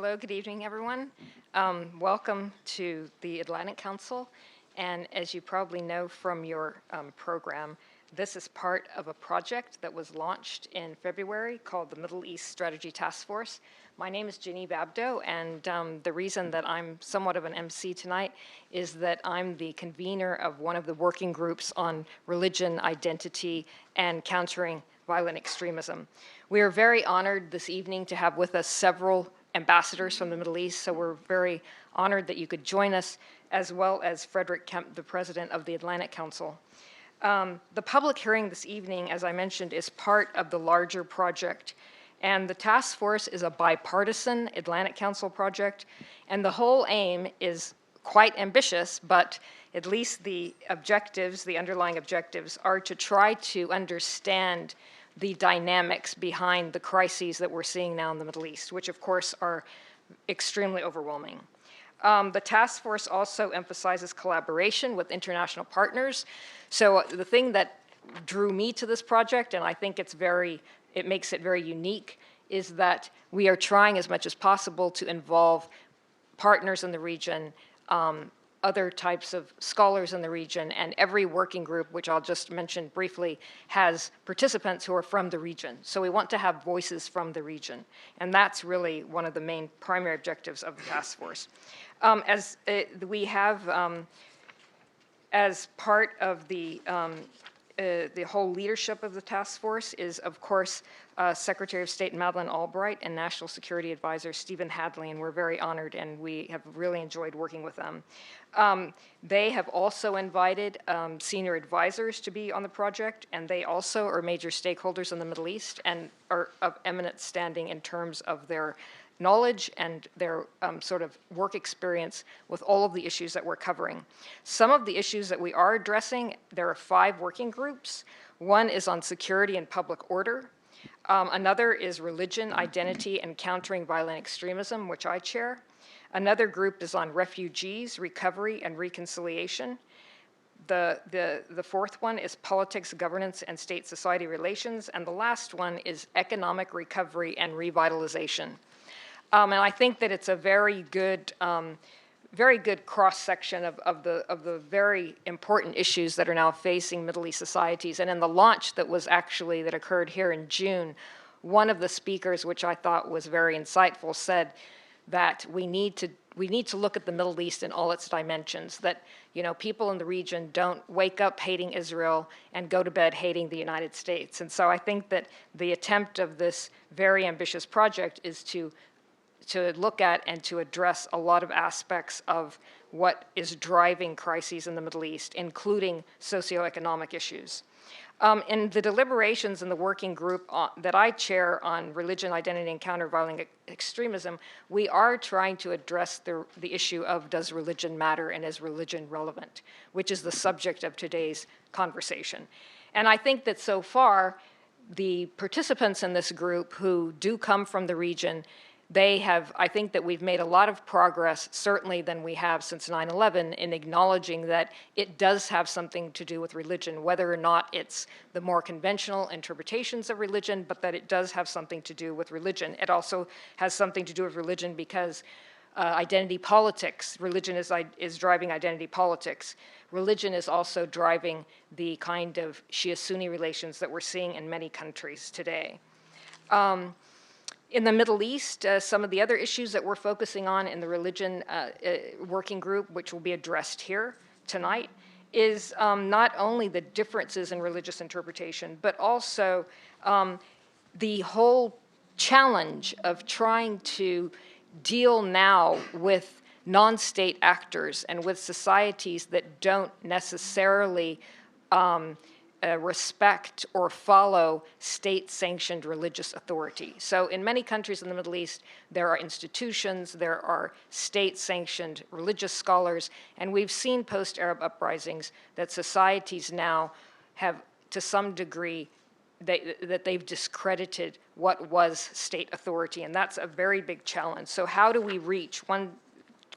Hello, good evening, everyone. Welcome to the Atlantic Council. And as you probably know from your program, this is part of a project that was launched in February called the Middle East Strategy Task Force. My name is Ginny Babdo, and the reason that I'm somewhat of an MC tonight is that I'm the convener of one of the working groups on religion, identity, and countering violent extremism. We are very honored this evening to have with us several ambassadors from the Middle East, so we're very honored that you could join us, as well as Frederick Kemp, the president of the Atlantic Council. The public hearing this evening, as I mentioned, is part of the larger project, and the task force is a bipartisan Atlantic Council project, and the whole aim is quite ambitious, but at least the objectives, the underlying objectives, are to try to understand the dynamics behind the crises that we're seeing now in the Middle East, which of course are extremely overwhelming. The task force also emphasizes collaboration with international partners. So the thing that drew me to this project, and I think it makes it very unique, is that we are trying as much as possible to involve partners in the region, other types of scholars in the region, and every working group, which I'll just mention briefly, has participants who are from the region. So we want to have voices from the region, and that's really one of the main primary objectives of the task force. As part of the whole leadership of the task force is, of course, Secretary of State Madeleine Albright and National Security Advisor Stephen Hadley, and we're very honored, and we have really enjoyed working with them. They have also invited senior advisors to be on the project, and they also are major stakeholders in the Middle East and are of eminent standing in terms of their knowledge and their sort of work experience with all of the issues that we're covering. Some of the issues that we are addressing, there are 5 working groups. One is on security and public order. Another is religion, identity, and countering violent extremism, which I chair. Another group is on refugees, recovery, and reconciliation. The fourth one is politics, governance, and state-society relations. And the last one is economic recovery and revitalization. And I think that it's a very good cross-section of the very important issues that are now facing Middle East societies. And in the launch that occurred here in June, one of the speakers, which I thought was very insightful, said that we need to look at the Middle East in all its dimensions, that people in the region don't wake up hating Israel and go to bed hating the United States. And so I think that the attempt of this very ambitious project is to look at and to address a lot of aspects of what is driving crises in the Middle East, including socioeconomic issues. In the deliberations in the working group that I chair on religion, identity, and counter-violent extremism, we are trying to address the issue of does religion matter and is religion relevant, which is the subject of today's conversation. And I think that so far, the participants in this group who do come from the region, I think that we've made a lot of progress, certainly than we have since 9/11, in acknowledging that it does have something to do with religion, whether or not it's the more conventional interpretations of religion, but that it does have something to do with religion. It also has something to do with religion because identity politics, religion is driving identity politics. Religion is also driving the kind of Shia-Sunni relations that we're seeing in many countries today. In the Middle East, some of the other issues that we're focusing on in the religion working group, which will be addressed here tonight, is not only the differences in religious interpretation, but also the whole challenge of trying to deal now with non-state actors and with societies that don't necessarily respect or follow state-sanctioned religious authority. So in many countries in the Middle East, there are institutions, there are state-sanctioned religious scholars, and we've seen post-Arab uprisings that societies now have, to some degree, that they've discredited what was state authority, and that's a very big challenge. So how do we reach, one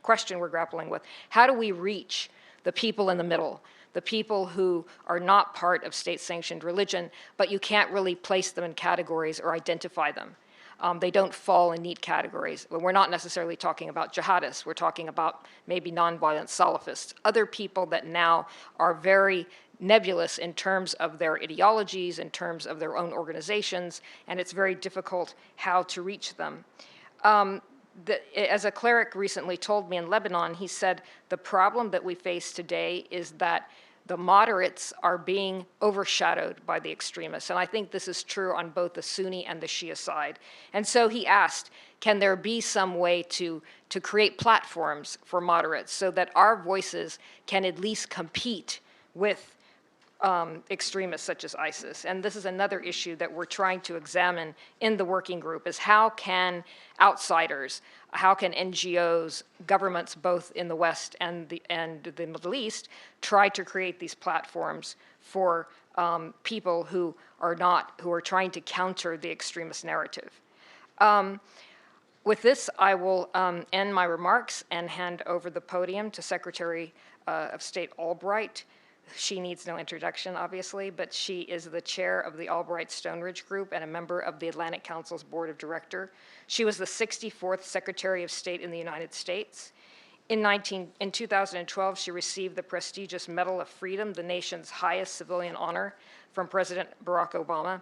question we're grappling with, how do we reach the people in the middle? The people who are not part of state-sanctioned religion, but you can't really place them in categories or identify them. They don't fall in neat categories. We're not necessarily talking about jihadists. We're talking about maybe nonviolent Salafists, other people that now are very nebulous in terms of their ideologies, in terms of their own organizations, and it's very difficult how to reach them. As a cleric recently told me in Lebanon, he said, the problem that we face today is that the moderates are being overshadowed by the extremists. And I think this is true on both the Sunni and the Shia side. And so he asked, can there be some way to create platforms for moderates so that our voices can at least compete with extremists such as ISIS? And this is another issue that we're trying to examine in the working group, is how can outsiders, how can NGOs, governments both in the West and the Middle East try to create these platforms for people who are trying to counter the extremist narrative. With this, I will end my remarks and hand over the podium to Secretary of State Albright. She needs no introduction, obviously, but she is the chair of the Albright Stonebridge Group and a member of the Atlantic Council's Board of Directors. She was the 64th Secretary of State in the United States. In 2012, she received the prestigious Medal of Freedom, the nation's highest civilian honor, from President Barack Obama.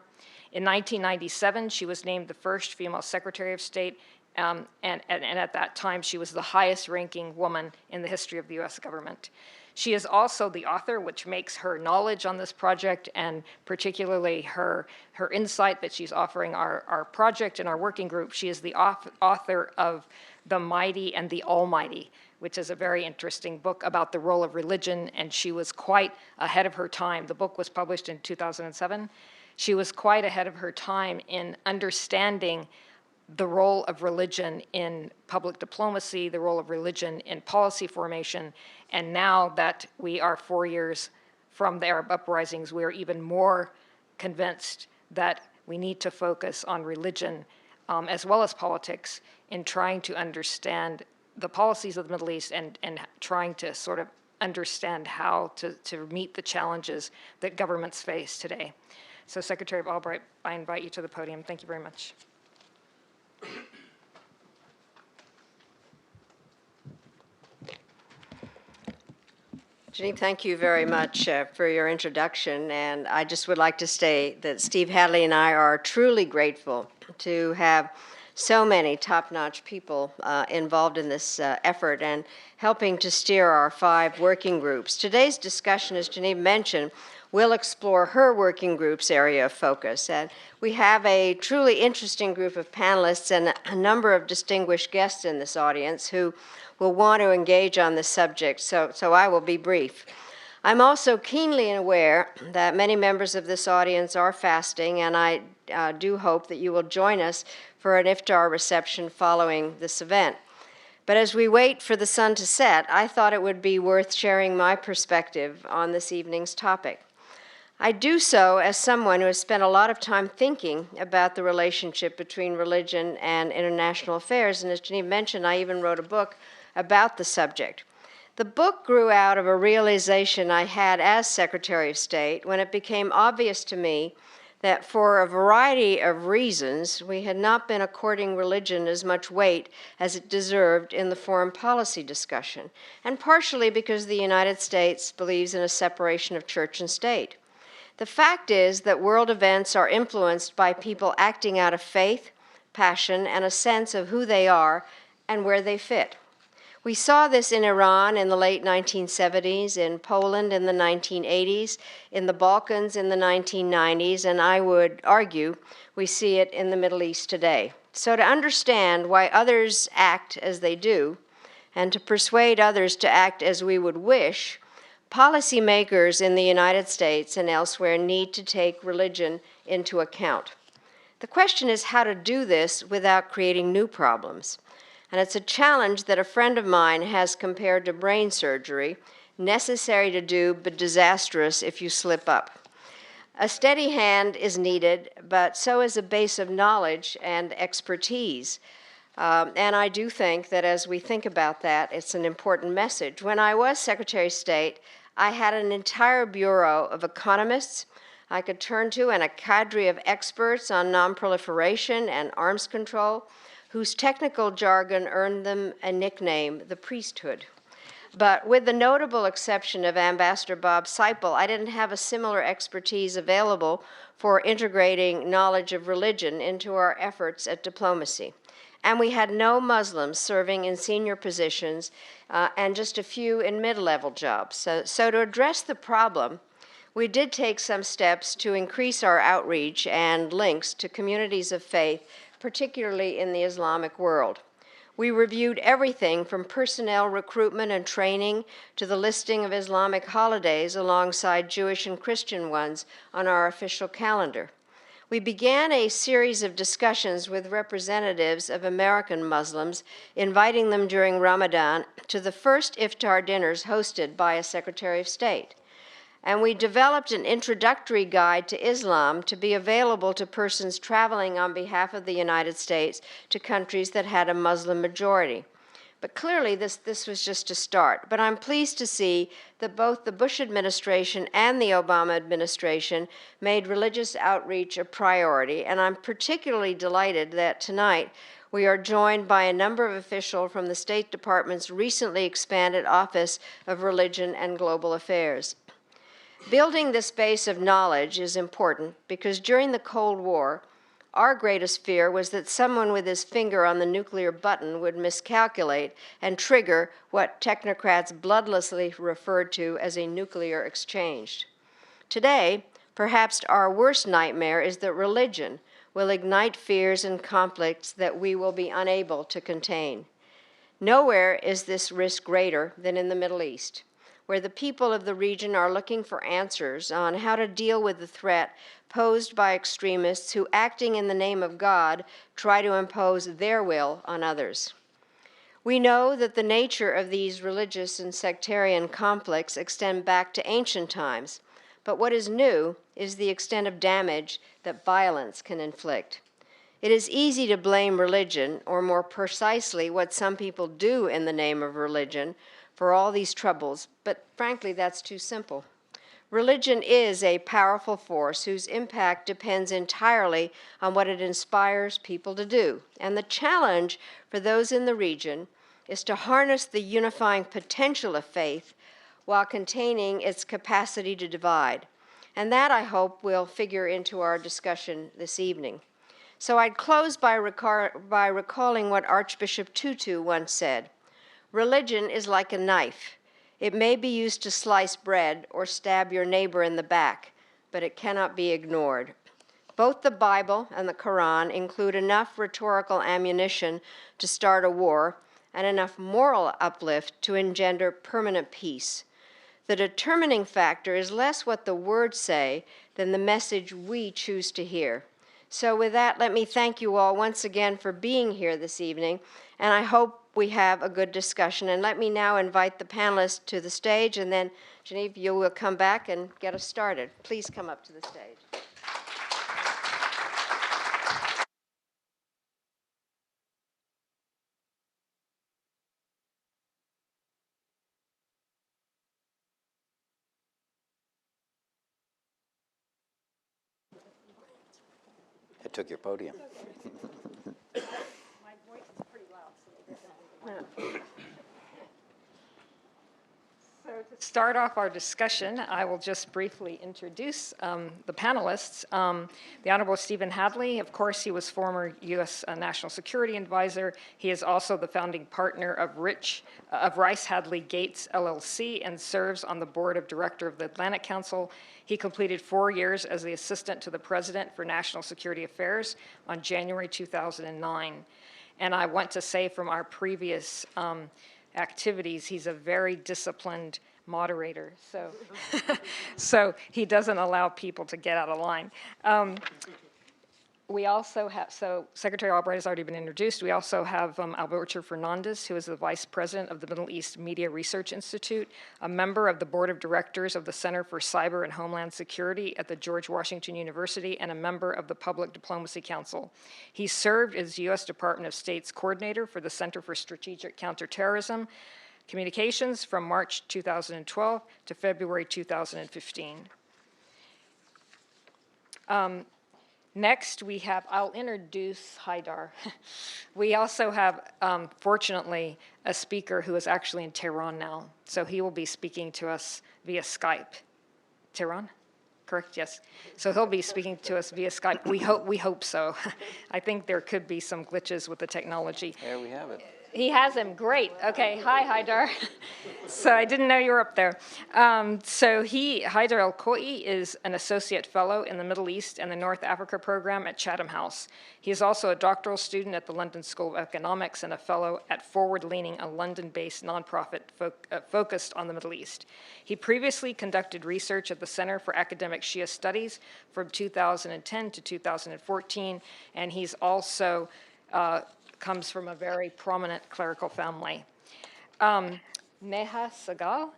In 1997, she was named the first female Secretary of State, and at that time, she was the highest-ranking woman in the history of the U.S. government. She is also the author, which makes her knowledge on this project and particularly her insight that she's offering our project and our working group. She is the author of The Mighty and the Almighty, which is a very interesting book about the role of religion, and she was quite ahead of her time. The book was published in 2007. She was quite ahead of her time in understanding the role of religion in public diplomacy, the role of religion in policy formation, and now that we are 4 years from the Arab uprisings, we are even more convinced that we need to focus on religion as well as politics in trying to understand the policies of the Middle East and trying to sort of understand how to meet the challenges that governments face today. So Secretary Albright, I invite you to the podium. Thank you very much. Jeanine, thank you very much for your introduction, and I just would like to say that Steve Hadley and I are truly grateful to have so many top-notch people involved in this effort and helping to steer our 5 working groups. Today's discussion, as Jeanine mentioned, will explore her working group's area of focus. And we have a truly interesting group of panelists and a number of distinguished guests in this audience who will want to engage on this subject, so I will be brief. I'm also keenly aware that many members of this audience are fasting, and I do hope that you will join us for an iftar reception following this event. But as we wait for the sun to set, I thought it would be worth sharing my perspective on this evening's topic. I do so as someone who has spent a lot of time thinking about the relationship between religion and international affairs, and as Jeanine mentioned, I even wrote a book about the subject. The book grew out of a realization I had as Secretary of State when it became obvious to me that for a variety of reasons, we had not been according religion as much weight as it deserved in the foreign policy discussion, and partially because the United States believes in a separation of church and state. The fact is that world events are influenced by people acting out of faith, passion, and a sense of who they are and where they fit. We saw this in Iran in the late 1970s, in Poland in the 1980s, in the Balkans in the 1990s, and I would argue we see it in the Middle East today. So to understand why others act as they do, and to persuade others to act as we would wish, policymakers in the United States and elsewhere need to take religion into account. The question is how to do this without creating new problems. And it's a challenge that a friend of mine has compared to brain surgery, necessary to do but disastrous if you slip up. A steady hand is needed, but so is a base of knowledge and expertise. And I do think that as we think about that, it's an important message. When I was Secretary of State, I had an entire bureau of economists, I could turn to and a cadre of experts on nonproliferation and arms control whose technical jargon earned them a nickname, the priesthood. But with the notable exception of Ambassador Bob Seipel, I didn't have a similar expertise available for integrating knowledge of religion into our efforts at diplomacy. And we had no Muslims serving in senior positions and just a few in mid-level jobs. So to address the problem, we did take some steps to increase our outreach and links to communities of faith, particularly in the Islamic world. We reviewed everything from personnel recruitment and training to the listing of Islamic holidays alongside Jewish and Christian ones on our official calendar. We began a series of discussions with representatives of American Muslims, inviting them during Ramadan to the first iftar dinners hosted by a Secretary of State. And we developed an introductory guide to Islam to be available to persons traveling on behalf of the United States to countries that had a Muslim majority. But clearly, this was just a start. But I'm pleased to see that both the Bush administration and the Obama administration made religious outreach a priority, and I'm particularly delighted that tonight we are joined by a number of officials from the State Department's recently expanded Office of Religion and Global Affairs. Building this base of knowledge is important because during the Cold War, our greatest fear was that someone with his finger on the nuclear button would miscalculate and trigger what technocrats bloodlessly referred to as a nuclear exchange. Today, perhaps our worst nightmare is that religion will ignite fears and conflicts that we will be unable to contain. Nowhere is this risk greater than in the Middle East, where the people of the region are looking for answers on how to deal with the threat posed by extremists who, acting in the name of God, try to impose their will on others. We know that the nature of these religious and sectarian conflicts extend back to ancient times, but what is new is the extent of damage that violence can inflict. It is easy to blame religion, or more precisely, what some people do in the name of religion, for all these troubles, but frankly, that's too simple. Religion is a powerful force whose impact depends entirely on what it inspires people to do. And the challenge for those in the region is to harness the unifying potential of faith while containing its capacity to divide. And that, I hope, will figure into our discussion this evening. So I'd close by recalling what Archbishop Tutu once said. Religion is like a knife. It may be used to slice bread or stab your neighbor in the back, but it cannot be ignored. Both the Bible and the Quran include enough rhetorical ammunition to start a war and enough moral uplift to engender permanent peace. The determining factor is less what the words say than the message we choose to hear. So with that, let me thank you all once again for being here this evening, and I hope we have a good discussion. And let me now invite the panelists to the stage, and then, Genevieve, you will come back and get us started. Please come up to the stage. I took your podium. My voice is pretty loud, so to start off our discussion, I will just briefly introduce the panelists. The Honorable Stephen Hadley, of course, he was former U.S. National Security Advisor. He is also the founding partner of Rice Hadley Gates, LLC, and serves on the board of director of the Atlantic Council. He completed 4 years as the Assistant to the President for National Security Affairs on January 2009. And I want to say from our previous activities, he's a very disciplined moderator, so he doesn't allow people to get out of line. We also have, so Secretary Albright has already been introduced. We also have Alberto Fernandez, who is the Vice President of the Middle East Media Research Institute, a member of the Board of Directors of the Center for Cyber and Homeland Security at the George Washington University, and a member of the Public Diplomacy Council. He served as U.S. Department of State's coordinator for the Center for Strategic Counterterrorism Communications from March 2012 to February 2015. Next, we have, I'll introduce Haidar. We also have, fortunately, a speaker who is actually in Tehran now. So he will be speaking to us via Skype. Tehran? Correct, yes. So he'll be speaking to us via Skype. We hope so. I think there could be some glitches with the technology. There we have it. He has him, great. Okay, hi, Haidar. So I didn't know you were up there. Haidar El-Khoury is an associate fellow in the Middle East and the North Africa program at Chatham House. He is also a doctoral student at the London School of Economics and a fellow at Forward Leaning, a London-based nonprofit focused on the Middle East. He previously conducted research at the Center for Academic Shia Studies from 2010 to 2014, and he's also comes from a very prominent clerical family. Neha Sagal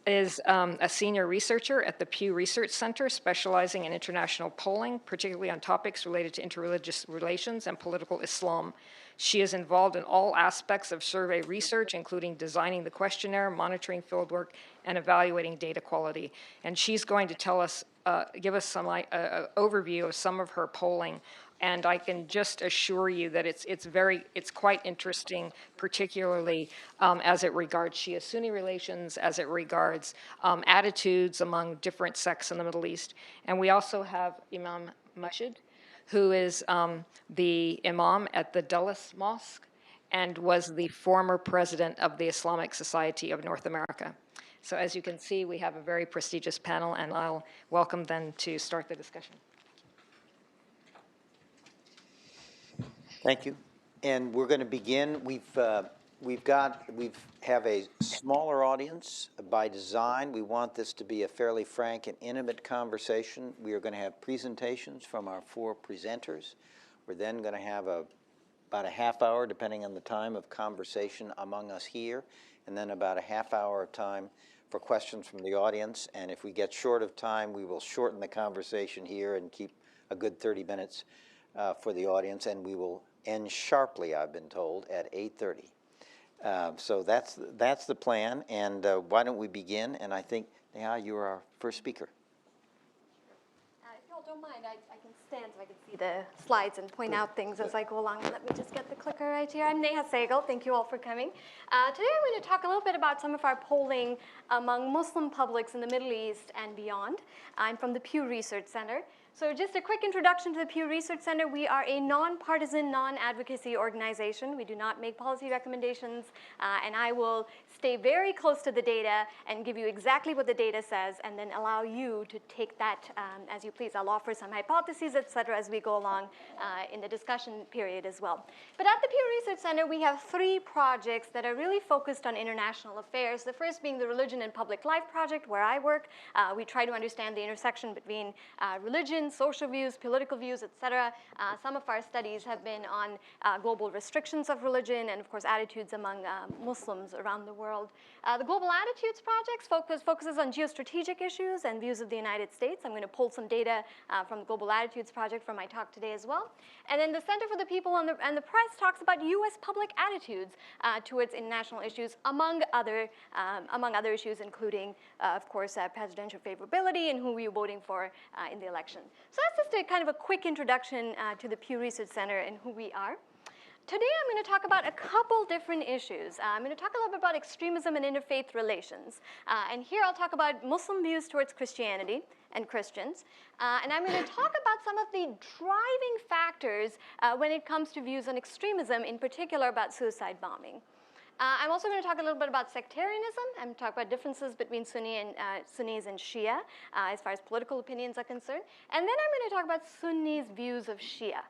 is a senior researcher at the Pew Research Center, specializing in international polling, particularly on topics related to interreligious relations and political Islam. She is involved in all aspects of survey research, including designing the questionnaire, monitoring fieldwork, and evaluating data quality. And she's going to tell us, give us some overview of some of her polling. And I can just assure you that it's quite interesting, particularly as it regards Shia-Sunni relations, as it regards attitudes among different sects in the Middle East. And we also have Imam Masjid, who is the imam at the Dulles Mosque and was the former president of the Islamic Society of North America. So as you can see, we have a very prestigious panel, and I'll welcome them to start the discussion. Thank you. And we're going to begin. We have a smaller audience by design. We want this to be a fairly frank and intimate conversation. We are going to have presentations from our four presenters. We're then going to have about a half hour, depending on the time, of conversation among us here, and then about a half hour of time for questions from the audience. And if we get short of time, we will shorten the conversation here and keep a good 30 minutes for the audience, and we will end sharply, I've been told, at 8:30. So that's the plan, and why don't we begin? And I think, Neha, you're our first speaker. If y'all don't mind, I can stand so I can see the slides and point out things as I go along. Let me just get the clicker right here. I'm Neha Sehgal. Thank you all for coming. Today I'm going to talk a little bit about some of our polling among Muslim publics in the Middle East and beyond. I'm from the Pew Research Center. So just a quick introduction to the Pew Research Center. We are a nonpartisan, non-advocacy organization. We do not make policy recommendations, and I will stay very close to the data and give you exactly what the data says, and then allow you to take that as you please. I'll offer some hypotheses, et cetera, as we go along in the discussion period as well. But at the Pew Research Center, we have 3 projects that are really focused on international affairs. The first being the Religion and Public Life Project, where I work. We try to understand the intersection between religion, social views, political views, et cetera. Some of our studies have been on global restrictions of religion and, of course, attitudes among Muslims around the world. The Global Attitudes Project focuses on geostrategic issues and views of the United States. I'm going to pull some data from the Global Attitudes Project from my talk today as well. And then the Center for the People and the Press talks about U.S. public attitudes towards international issues, among other issues, including, of course, presidential favorability and who we're voting for in the election. So that's just a kind of a quick introduction to the Pew Research Center and who we are. Today I'm going to talk about a couple different issues. I'm going to talk a little bit about extremism and interfaith relations. And here I'll talk about Muslim views towards Christianity and Christians. And I'm going to talk about some of the driving factors when it comes to views on extremism, in particular about suicide bombing. I'm also going to talk a little bit about sectarianism. I'm going to talk about differences between Sunnis and Shia as far as political opinions are concerned. And then I'm going to talk about Sunnis' views of Shia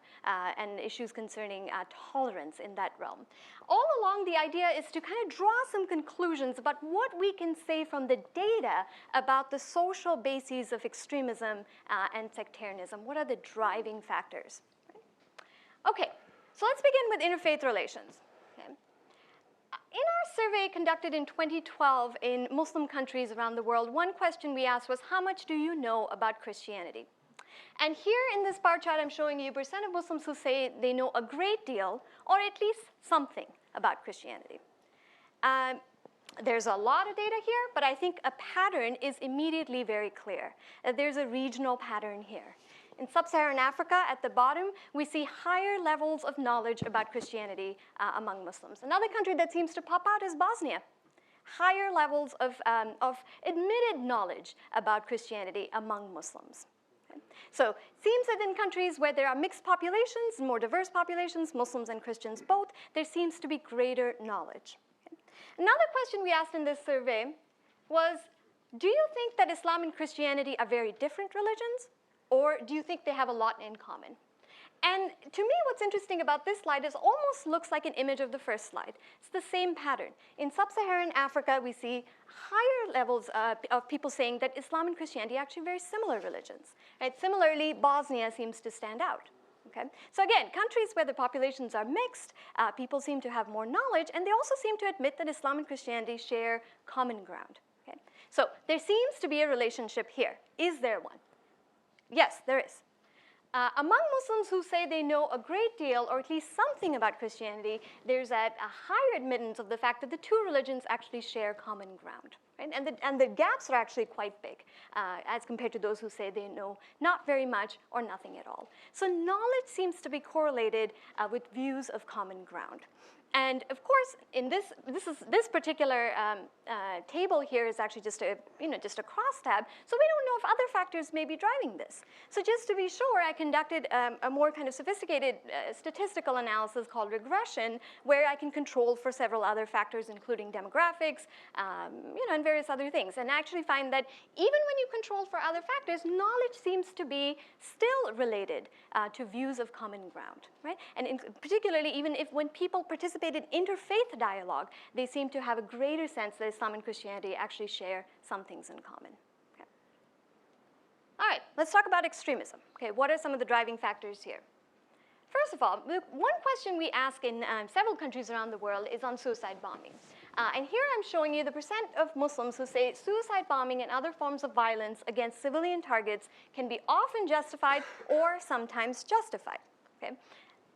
and issues concerning tolerance in that realm. All along, the idea is to kind of draw some conclusions about what we can say from the data about the social bases of extremism and sectarianism. What are the driving factors? Okay, so let's begin with interfaith relations. In our survey conducted in 2012 in Muslim countries around the world, one question we asked was, how much do you know about Christianity? And here in this bar chart, I'm showing you % of Muslims who say they know a great deal, or at least something about Christianity. There's a lot of data here, but I think a pattern is immediately very clear. There's a regional pattern here. In sub-Saharan Africa, at the bottom, we see higher levels of knowledge about Christianity among Muslims. Another country that seems to pop out is Bosnia. Higher levels of admitted knowledge about Christianity among Muslims. Okay? So it seems that in countries where there are mixed populations, more diverse populations, Muslims and Christians both, there seems to be greater knowledge. Okay? Another question we asked in this survey was, do you think that Islam and Christianity are very different religions, or do you think they have a lot in common? And to me, what's interesting about this slide is almost looks like an image of the first slide. It's the same pattern. In sub-Saharan Africa, we see higher levels of people saying that Islam and Christianity are actually very similar religions. Right? Similarly, Bosnia seems to stand out. Okay? So again, countries where the populations are mixed, people seem to have more knowledge, and they also seem to admit that Islam and Christianity share common ground. Okay? So there seems to be a relationship here. Is there one? Yes, there is. Among Muslims who say they know a great deal, or at least something about Christianity, there's a higher admittance of the fact that the two religions actually share common ground. Right? And the gaps are actually quite big as compared to those who say they know not very much or nothing at all. So knowledge seems to be correlated with views of common ground. And of course, in this particular table here is actually just a crosstab, so we don't know if other factors may be driving this. So just to be sure, I conducted a more kind of sophisticated statistical analysis called regression, where I can control for several other factors, including demographics, and various other things, and actually find that even when you control for other factors, knowledge seems to be still related to views of common ground, right? And particularly, even if when people participate in interfaith dialogue, they seem to have a greater sense that Islam and Christianity actually share some things in common. Okay. All right, let's talk about extremism. Okay, what are some of the driving factors here? First of all, one question we ask in several countries around the world is on suicide bombing. And here I'm showing you the percent of Muslims who say suicide bombing and other forms of violence against civilian targets can be often justified or sometimes justified. Okay?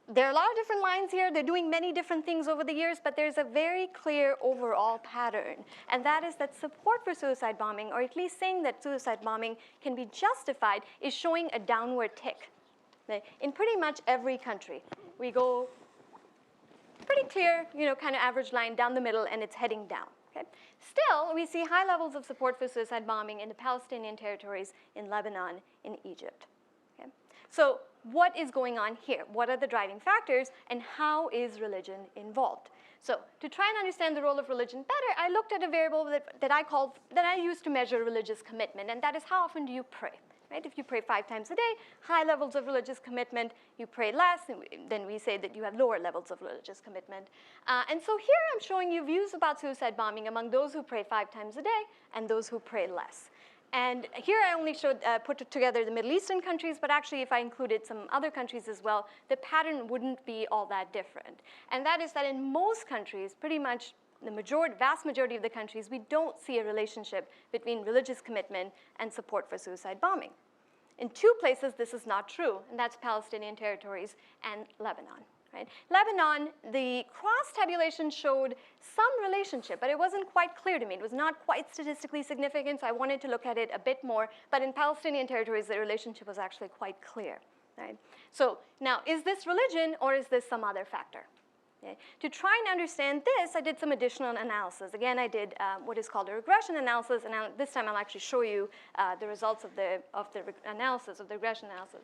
There are a lot of different lines here. They're doing many different things over the years, but there's a very clear overall pattern, and that is that support for suicide bombing, or at least saying that suicide bombing can be justified, is showing a downward tick. In pretty much every country, we go pretty clear, kind of average line down the middle, and it's heading down. Okay? Still, we see high levels of support for suicide bombing in the Palestinian territories, in Lebanon, in Egypt. Okay? So what is going on here? What are the driving factors, and how is religion involved? So to try and understand the role of religion better, I looked at a variable that I use to measure religious commitment, and that is how often do you pray? Right? If you pray 5 times a day, high levels of religious commitment. You pray less, then we say that you have lower levels of religious commitment. And so here I'm showing you views about suicide bombing among those who pray 5 times a day and those who pray less. And here I only showed, put together the Middle Eastern countries, but actually if I included some other countries as well, the pattern wouldn't be all that different. And that is that in most countries, pretty much the vast majority of the countries, we don't see a relationship between religious commitment and support for suicide bombing. In 2 places, this is not true, and that's Palestinian territories and Lebanon. Right? Lebanon, the cross-tabulation showed some relationship, but it wasn't quite clear to me. It was not quite statistically significant, so I wanted to look at it a bit more. But in Palestinian territories, the relationship was actually quite clear. Right? So now, is this religion, or is this some other factor? Okay. To try and understand this, I did some additional analysis. Again, I did what is called a regression analysis, and this time I'll actually show you the results of the analysis, of the regression analysis.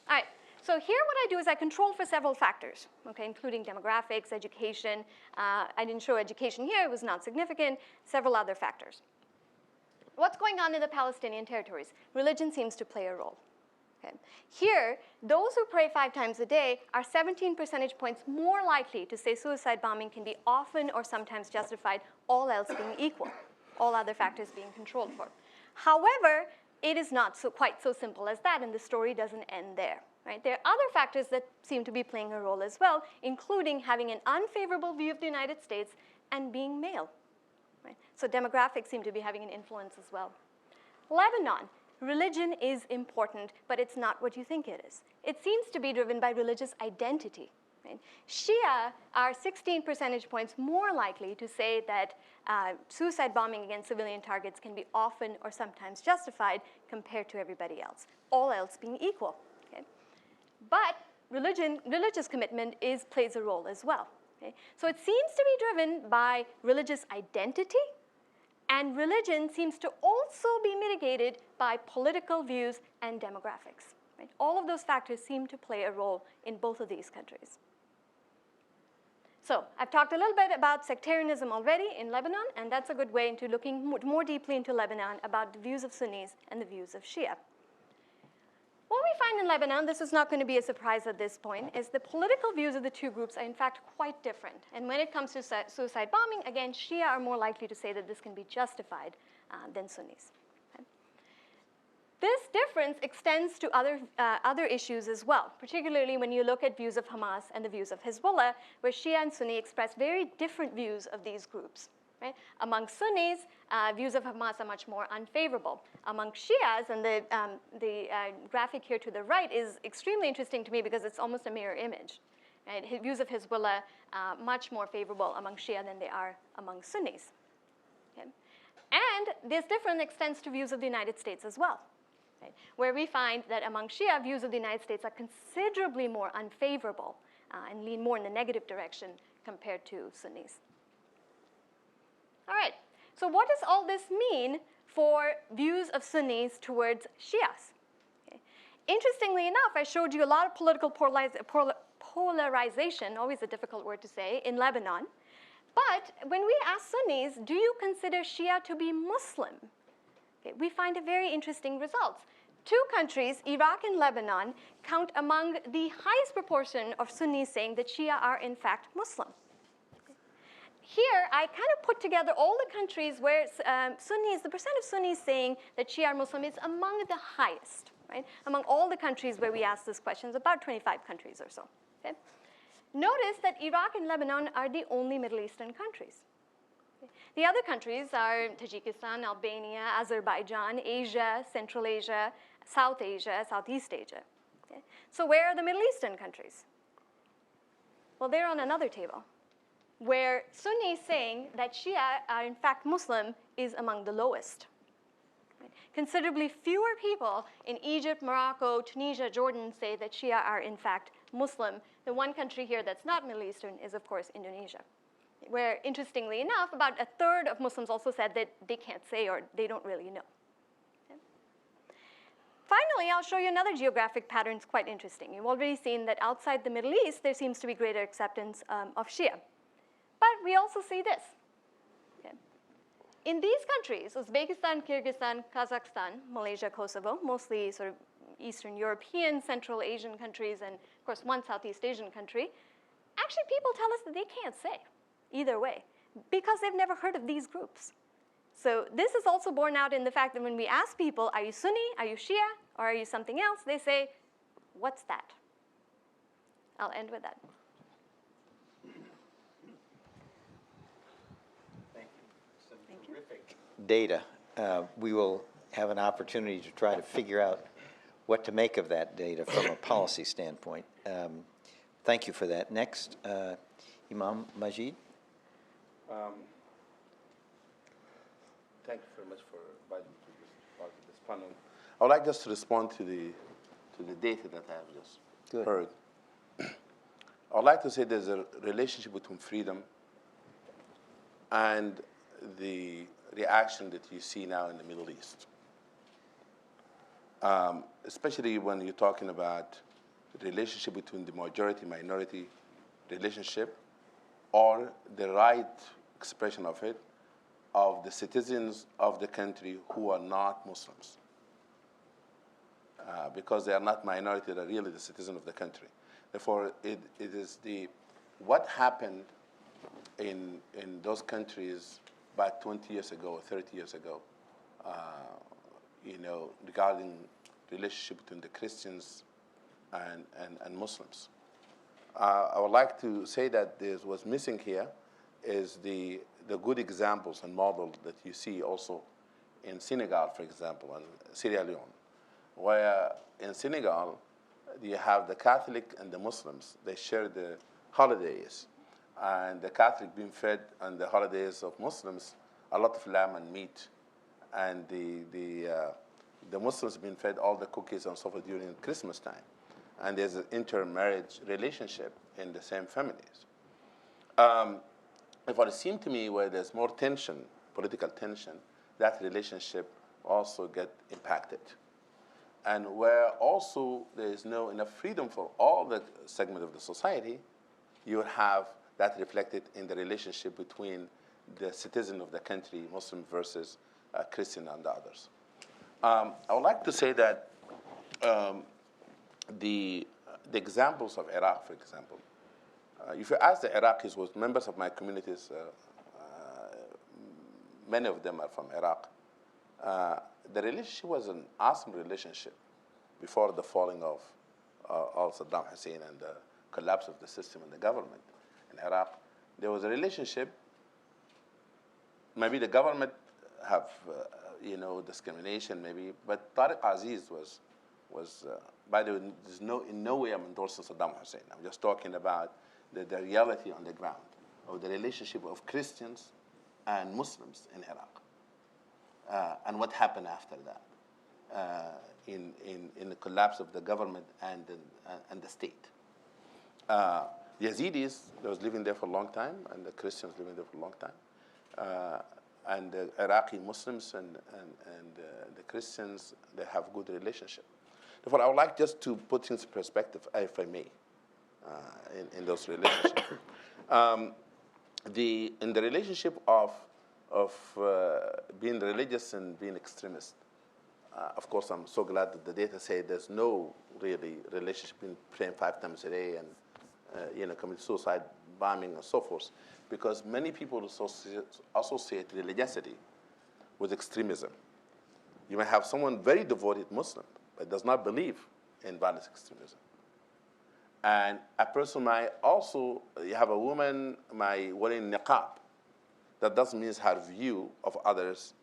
All right, so here what I do is I control for several factors, okay, including demographics, education. I didn't show education here, it was not significant, several other factors. What's going on in the Palestinian territories? Religion seems to play a role. Okay. Here, those who pray 5 times a day are 17 percentage points more likely to say suicide bombing can be often or sometimes justified, all else being equal, all other factors being controlled for. However, it is not quite so simple as that, and the story doesn't end there. Right? There are other factors that seem to be playing a role as well, including having an unfavorable view of the United States and being male. Right? So demographics seem to be having an influence as well. Lebanon. Religion is important, but it's not what you think it is. It seems to be driven by religious identity. Right? Shia are 16 percentage points more likely to say that suicide bombing against civilian targets can be often or sometimes justified compared to everybody else, all else being equal. Okay? But religious commitment plays a role as well. Okay? So it seems to be driven by religious identity, and religion seems to also be mitigated by political views and demographics. Right? All of those factors seem to play a role in both of these countries. So I've talked a little bit about sectarianism already in Lebanon, and that's a good way into looking more deeply into Lebanon about the views of Sunnis and the views of Shia. What we find in Lebanon, this is not going to be a surprise at this point, is the political views of the two groups are in fact quite different. And when it comes to suicide bombing, again, Shia are more likely to say that this can be justified than Sunnis. Okay? This difference extends to other issues as well, particularly when you look at views of Hamas and the views of Hezbollah, where Shia and Sunni express very different views of these groups. Right? Among Sunnis, views of Hamas are much more unfavorable. Among Shias, and the graphic here to the right is extremely interesting to me because it's almost a mirror image. Right? Views of Hezbollah much more favorable among Shia than they are among Sunnis. Okay? And this difference extends to views of the United States as well, right? Where we find that among Shia, views of the United States are considerably more unfavorable and lean more in the negative direction compared to Sunnis. All right, so what does all this mean for views of Sunnis towards Shias? Okay. Interestingly enough, I showed you a lot of political polarization, always a difficult word to say, in Lebanon. But when we ask Sunnis, do you consider Shia to be Muslim? Okay, we find a very interesting results. Two countries, Iraq and Lebanon, count among the highest proportion of Sunnis saying that Shia are in fact Muslim. Here, I kind of put together all the countries where Sunnis, the percent of Sunnis saying that Shia are Muslim is among the highest, right? Among all the countries where we ask this question, it's about 25 countries or so. Okay? Notice that Iraq and Lebanon are the only Middle Eastern countries. Okay? The other countries are Tajikistan, Albania, Azerbaijan, Asia, Central Asia, South Asia, Southeast Asia. Okay? So where are the Middle Eastern countries? Well, they're on another table, where Sunnis saying that Shia are in fact Muslim is among the lowest. Right? Considerably fewer people in Egypt, Morocco, Tunisia, Jordan say that Shia are in fact Muslim. The one country here that's not Middle Eastern is, of course, Indonesia, where, interestingly enough, about a third of Muslims also said that they can't say or they don't really know. Okay? Finally, I'll show you another geographic pattern that's quite interesting. You've already seen that outside the Middle East, there seems to be greater acceptance of Shia. But we also see this. Okay. In these countries, Uzbekistan, Kyrgyzstan, Kazakhstan, Malaysia, Kosovo, mostly sort of Eastern European, Central Asian countries, and of course one Southeast Asian country, actually people tell us that they can't say either way because they've never heard of these groups. So this is also borne out in the fact that when we ask people, are you Sunni, are you Shia, or are you something else, they say, what's that? I'll end with that. Data. We will have an opportunity to try to figure out what to make of that data from a policy standpoint. Thank you for that. Next, Imam Majid. Thank you very much for inviting me to this part of this panel. I would like just to respond to the data that I have just heard. I would like to say there's a relationship between freedom and the reaction that you see now in the Middle East. Especially when you're talking about the relationship between the majority-minority relationship or the right expression of it of the citizens of the country who are not Muslims. Because they are not minority, they're really the citizen of the country. Therefore, it is what happened in those countries about 20 years ago or 30 years ago, regarding relationship between the Christians and Muslims. I would like to say that what's missing here is the good examples and models that you see also in Senegal, for example, and Sierra Leone, where in Senegal you have the Catholic and the Muslims. They share the holidays, and the Catholic being fed on the holidays of Muslims a lot of lamb and meat, and the Muslims being fed all the cookies and so forth during Christmas time, and there's an intermarriage relationship in the same families. If it seemed to me where there's more tension, political tension, that relationship also get impacted. And where also there is no enough freedom for all the segment of the society, you have that reflected in the relationship between the citizen of the country, Muslim versus Christian and the others. I would like to say that the examples of Iraq, for example, if you ask the Iraqis, was members of my communities, many of them are from Iraq, the relationship was an awesome relationship before the falling of Saddam Hussein and the collapse of the system and the government in Iraq. There was a relationship. Maybe the government have, discrimination, maybe, but Tariq Aziz was by the way, in no way I'm endorsing Saddam Hussein. I'm just talking about the reality on the ground of the relationship of Christians and Muslims in Iraq, and what happened after that in the collapse of the government and the state. The Yazidis, they was living there for a long time, and the Christians living there for a long time. And the Iraqi Muslims and the Christians, they have good relationship. Therefore, I would like just to put things in perspective, if I may, in those relationships. In the relationship of being religious and being extremist, of course, I'm so glad that the data say there's no really relationship in praying 5 times a day and committing suicide, bombing, and so forth, because many people associate religiosity with extremism. You may have someone very devoted Muslim, but does not believe in violent extremism. And a person might also, you have a woman might wearing niqab. That doesn't mean her view of others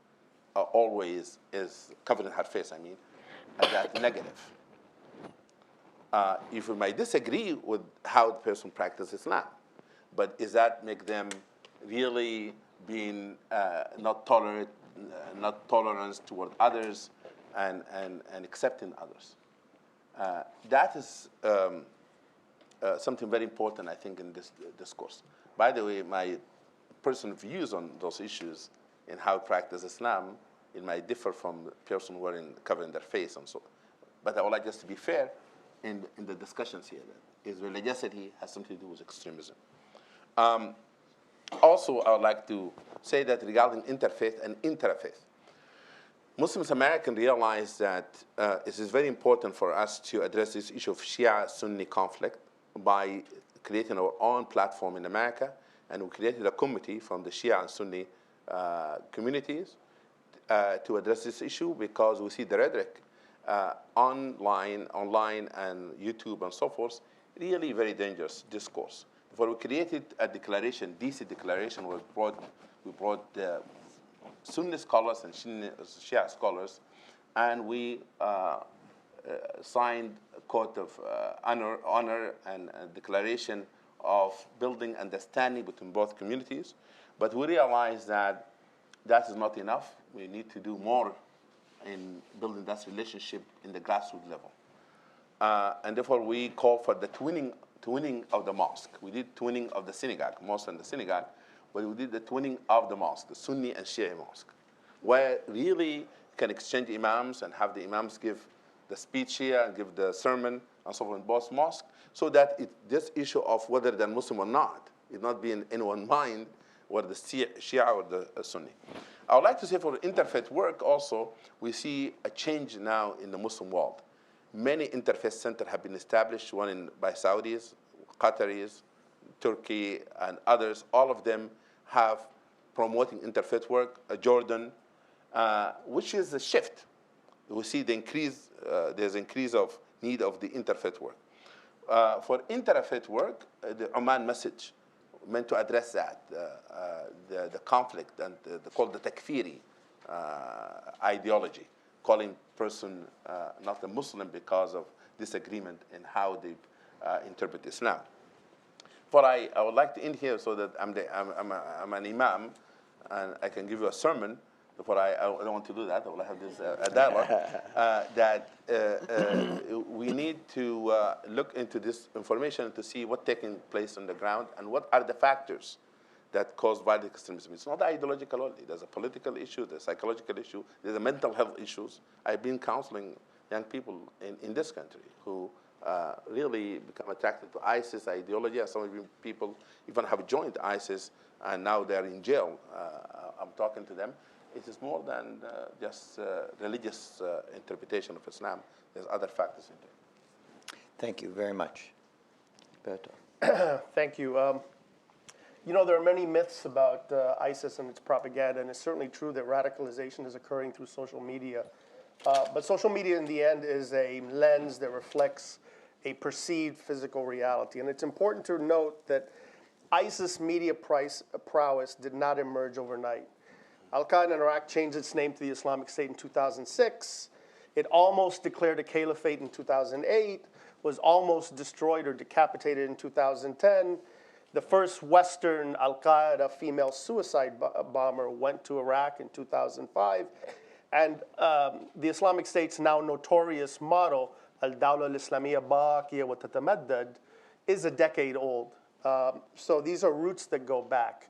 always is covering her face, that negative. If we might disagree with how the person practices Islam, but does that make them really being not tolerant toward others and accepting others? That is something very important, I think, in this discourse. By the way, my personal views on those issues and how to practice Islam, it might differ from the person covering their face and so on. But I would like just to be fair in the discussions here. That is, religiosity has something to do with extremism. Also, I would like to say that regarding interfaith and interfaith, Muslims Americans realize that it is very important for us to address this issue of Shia-Sunni conflict by creating our own platform in America, and we created a committee from the Shia and Sunni communities to address this issue, because we see the rhetoric online and YouTube and so forth, really very dangerous discourse. Therefore, we created a declaration, DC declaration, we brought the Sunni scholars and Shia scholars, and we signed a code of honor and a declaration of building understanding between both communities. But we realized that that is not enough. We need to do more in building that relationship in the grassroots level. And therefore, we call for the twinning of the mosque. We did twinning of the synagogue, mosque and the synagogue, but we did the twinning of the mosque, the Sunni and Shia mosque, where really can exchange imams and have the imams give the speech here and give the sermon and so on in both mosques, so that this issue of whether they're Muslim or not is not be in anyone's mind, whether the Shia or the Sunni. I would like to say for interfaith work also, we see a change now in the Muslim world. Many interfaith centers have been established, one by Saudis, Qataris, Turkey, and others. All of them have promoting interfaith work, Jordan, which is a shift. We see the increase, there's increase of need of the interfaith work. For interfaith work, the Oman message meant to address that, the conflict, and called the takfiri ideology, calling person not a Muslim because of disagreement in how they interpret Islam. before I would like to end here so that I'm an imam and I can give you a sermon. Before I don't want to do that. I will have this dialogue. We need to look into this information to see what's taking place on the ground and what are the factors that cause violent extremism. It's not ideological only. There's a political issue, there's a psychological issue, there's a mental health issues. I've been counseling young people in this country who really become attracted to ISIS ideology. Some of you people even have joined ISIS and now they're in jail. I'm talking to them. It is more than just religious interpretation of Islam. There's other factors in there. Thank you very much. Berto. Thank you. You know, there are many myths about ISIS and its propaganda, and it's certainly true that radicalization is occurring through social media. But social media, in the end, is a lens that reflects a perceived physical reality. And it's important to note that ISIS media prowess did not emerge overnight. Al-Qaeda in Iraq changed its name to the Islamic State in 2006. It almost declared a caliphate in 2008, was almost destroyed or decapitated in 2010. The first Western Al-Qaeda female suicide bomber went to Iraq in 2005. And the Islamic State's now notorious motto, Al-Dawla al-Islamiyya Baqiya wa Tatamaddad, is a decade old. So these are roots that go back.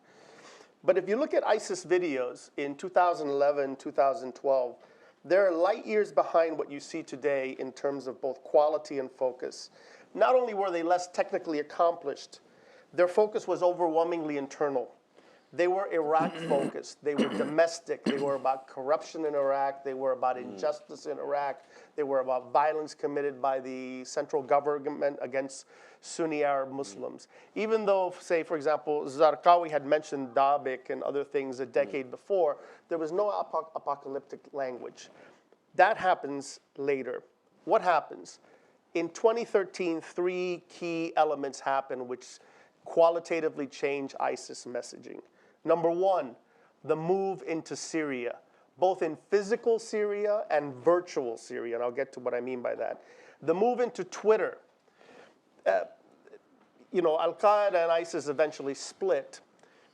But if you look at ISIS videos in 2011, 2012, they're light years behind what you see today in terms of both quality and focus. Not only were they less technically accomplished, their focus was overwhelmingly internal. They were Iraq-focused. They were domestic. They were about corruption in Iraq. They were about injustice in Iraq. They were about violence committed by the central government against Sunni Arab Muslims. Even though, say, for example, Zarqawi had mentioned Dabik and other things a decade before, there was no apocalyptic language. That happens later. What happens? In 2013, 3 key elements happened which qualitatively change ISIS messaging. Number 1, the move into Syria, both in physical Syria and virtual Syria, and I'll get to what I mean by that. The move into Twitter. You know, Al-Qaeda and ISIS eventually split.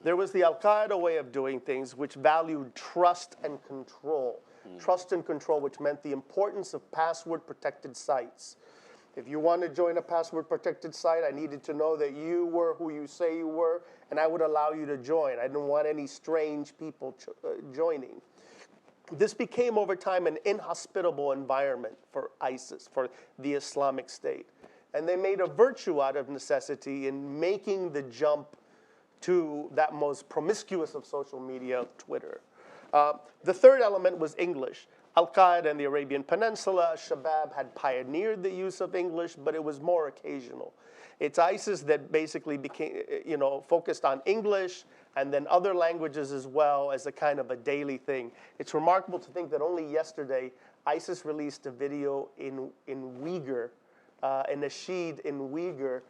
There was the Al-Qaeda way of doing things, which valued trust and control. Trust and control, which meant the importance of password-protected sites. If you want to join a password-protected site, I needed to know that you were who you say you were, and I would allow you to join. I didn't want any strange people joining. This became, over time, an inhospitable environment for ISIS, for the Islamic State. And they made a virtue out of necessity in making the jump to that most promiscuous of social media, Twitter. The third element was English. Al-Qaeda in the Arabian Peninsula, Shabab had pioneered the use of English, but it was more occasional. It's ISIS that basically became, you know, focused on English and then other languages as well as a kind of a daily thing. It's remarkable to think that only yesterday, ISIS released a video in Uyghur, a nasheed in Uyghur,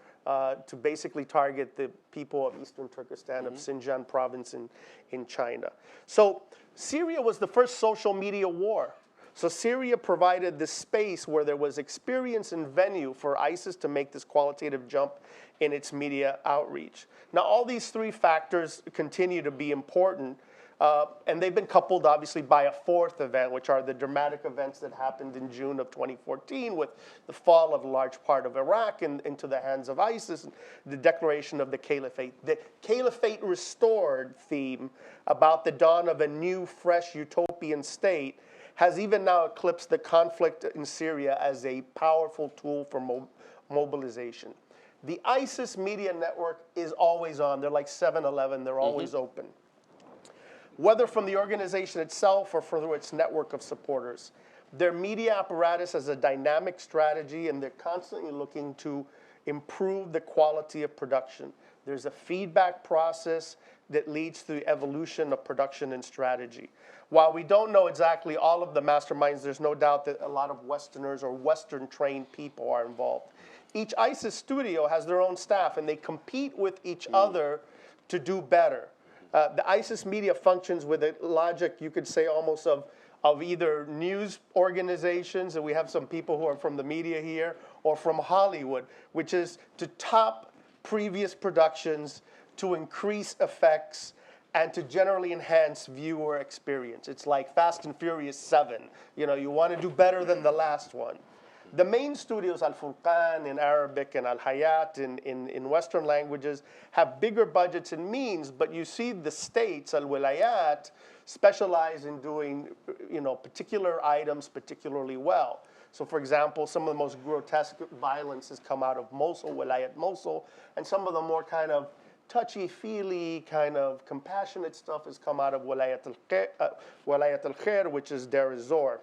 to basically target the people of Eastern Turkestan, of Xinjiang province in China. So Syria was the first social media war. So Syria provided this space where there was experience and venue for ISIS to make this qualitative jump in its media outreach. Now, all these 3 factors continue to be important, and they've been coupled, obviously, by a 4th event, which are the dramatic events that happened in June of 2014 with the fall of a large part of Iraq into the hands of ISIS, and the declaration of the caliphate. The caliphate restored theme about the dawn of a new, fresh, utopian state has even now eclipsed the conflict in Syria as a powerful tool for mobilization. The ISIS media network is always on. They're like 7-Eleven. They're always open. Whether from the organization itself or through its network of supporters. Their media apparatus has a dynamic strategy, and they're constantly looking to improve the quality of production. There's a feedback process that leads to the evolution of production and strategy. While we don't know exactly all of the masterminds, there's no doubt that a lot of Westerners or Western-trained people are involved. Each ISIS studio has their own staff, and they compete with each other to do better. The ISIS media functions with a logic, you could say, almost of either news organizations, and we have some people who are from the media here, or from Hollywood, which is to top previous productions, to increase effects, and to generally enhance viewer experience. It's like Fast and Furious 7. You know, you want to do better than the last one. The main studios, Al Furqan in Arabic and Al Hayat in Western languages, have bigger budgets and means, but you see the states, Al Wilayat, specialize in doing, you know, particular items particularly well. So for example, some of the most grotesque violence has come out of Mosul, Wilayat Mosul, and some of the more kind of touchy-feely, kind of compassionate stuff has come out of Wilayat al-Khair, which is Deir ez-Zor.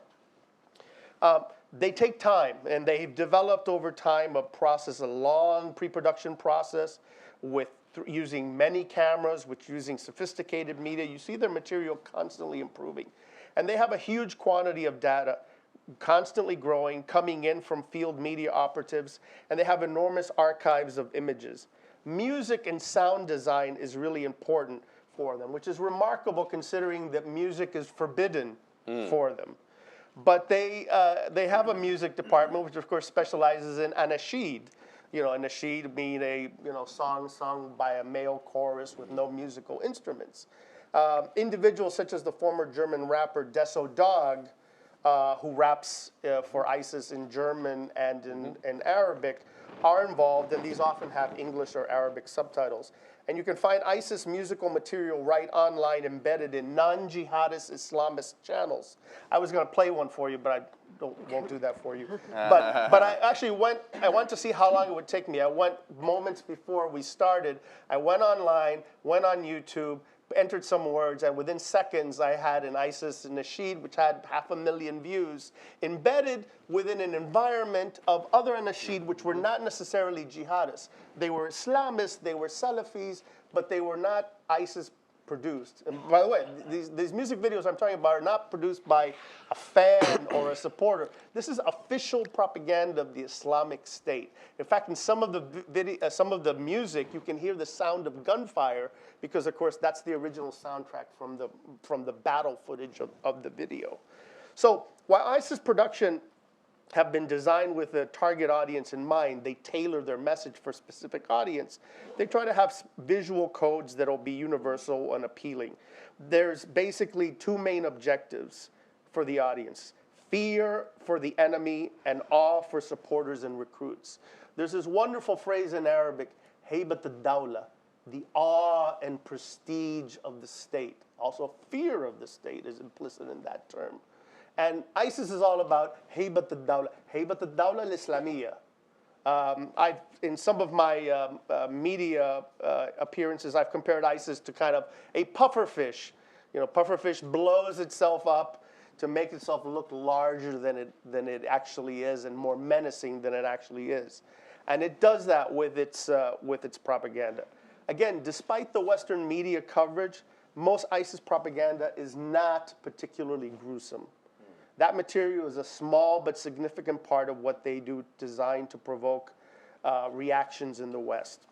They take time, and they've developed over time a long pre-production process with using many cameras, using sophisticated media. You see their material constantly improving. And they have a huge quantity of data constantly growing, coming in from field media operatives, and they have enormous archives of images. Music and sound design is really important for them, which is remarkable considering that music is forbidden for them. But they have a music department, which of course specializes in anashid. You know, anashid being a song sung by a male chorus with no musical instruments. Individuals such as the former German rapper Deso Dog, who raps for ISIS in German and in Arabic, are involved, and these often have English or Arabic subtitles. And you can find ISIS musical material right online embedded in non-jihadist Islamist channels. I was going to play one for you, but I won't do that for you. But I actually I went to see how long it would take me. I went moments before we started. I went online, went on YouTube, entered some words, and within seconds I had an ISIS nasheed, which had 500,000 views, embedded within an environment of other nasheed which were not necessarily jihadists. They were Islamists, they were Salafis, but they were not ISIS produced. And by the way, these music videos I'm talking about are not produced by a fan or a supporter. This is official propaganda of the Islamic State. In fact, in some of the music, you can hear the sound of gunfire because, of course, that's the original soundtrack from the battle footage of the video. So while ISIS production have been designed with a target audience in mind, they tailor their message for a specific audience. They try to have visual codes that will be universal and appealing. There's basically two main objectives for the audience: fear for the enemy and awe for supporters and recruits. There's this wonderful phrase in Arabic, haybat al-dawla, the awe and prestige of the state. Also, fear of the state is implicit in that term. And ISIS is all about haybat al-dawla, haybat al-dawla al-Islamiyya. In some of my media appearances, I've compared ISIS to kind of a pufferfish. You know, pufferfish blows itself up to make itself look larger than it actually is and more menacing than it actually is. And it does that with its propaganda. Again, despite the Western media coverage, most ISIS propaganda is not particularly gruesome. That material is a small but significant part of what they do, designed to provoke reactions in the West.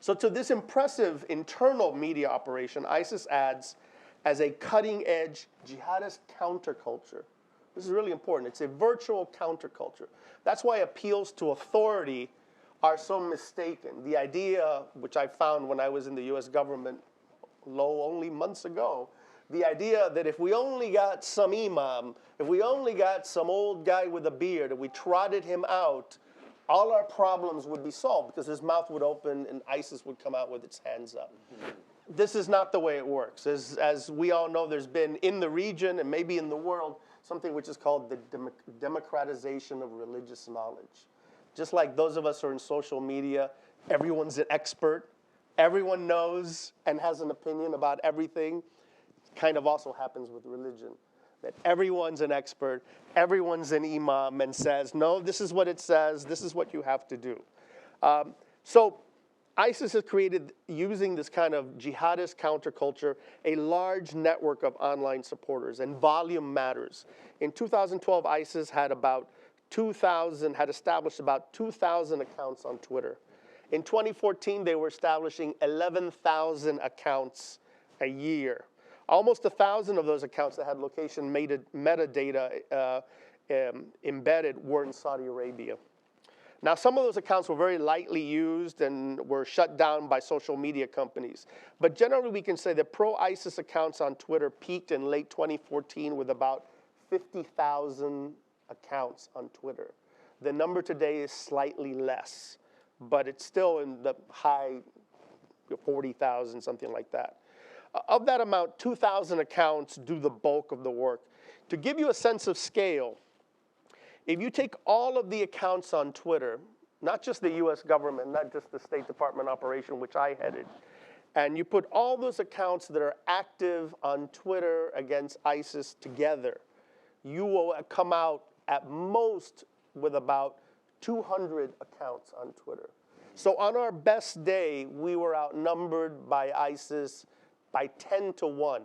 So to this impressive internal media operation, ISIS adds as a cutting-edge jihadist counterculture. This is really important. It's a virtual counterculture. That's why appeals to authority are so mistaken. The idea, which I found when I was in the US government, only months ago, the idea that if we only got some imam, if we only got some old guy with a beard, and we trotted him out, all our problems would be solved because his mouth would open and ISIS would come out with its hands up. This is not the way it works. As we all know, there's been in the region and maybe in the world something which is called the democratization of religious knowledge. Just like those of us who are in social media, everyone's an expert. Everyone knows and has an opinion about everything. Kind of also happens with religion, that everyone's an expert, everyone's an imam and says, no, this is what it says, this is what you have to do. So ISIS has created, using this kind of jihadist counterculture, a large network of online supporters, and volume matters. In 2012, ISIS had established about 2,000 accounts on Twitter. In 2014, they were establishing 11,000 accounts a year. Almost 1,000 of those accounts that had location metadata embedded were in Saudi Arabia. Now, some of those accounts were very lightly used and were shut down by social media companies. But generally, we can say that pro-ISIS accounts on Twitter peaked in late 2014 with about 50,000 accounts on Twitter. The number today is slightly less, but it's still in the high 40,000, something like that. Of that amount, 2,000 accounts do the bulk of the work. To give you a sense of scale, if you take all of the accounts on Twitter, not just the US government, not just the State Department operation, which I headed, and you put all those accounts that are active on Twitter against ISIS together, you will come out at most with about 200 accounts on Twitter. So on our best day, we were outnumbered by ISIS by 10 to 1.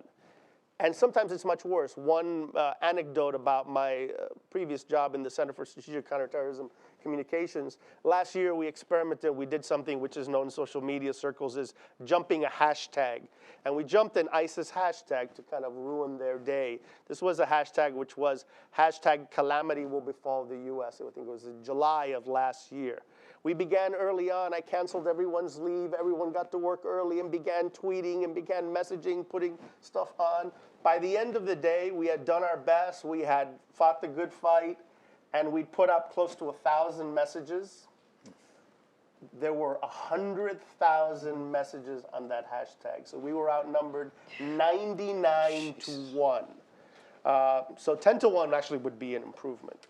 And sometimes it's much worse. One anecdote about my previous job in the Center for Strategic Counterterrorism Communications. Last year we experimented, we did something which is known in social media circles as jumping a hashtag. And we jumped an ISIS hashtag to kind of ruin their day. This was a hashtag which was hashtag calamity will befall the US. I think it was in July of last year. We began early on. I canceled everyone's leave. Everyone got to work early and began tweeting and began messaging, putting stuff on. By the end of the day, we had done our best. We had fought the good fight, and we put up close to 1,000 messages. There were 100,000 messages on that hashtag. So we were outnumbered 99 to 1. So 10 to 1 actually would be an improvement.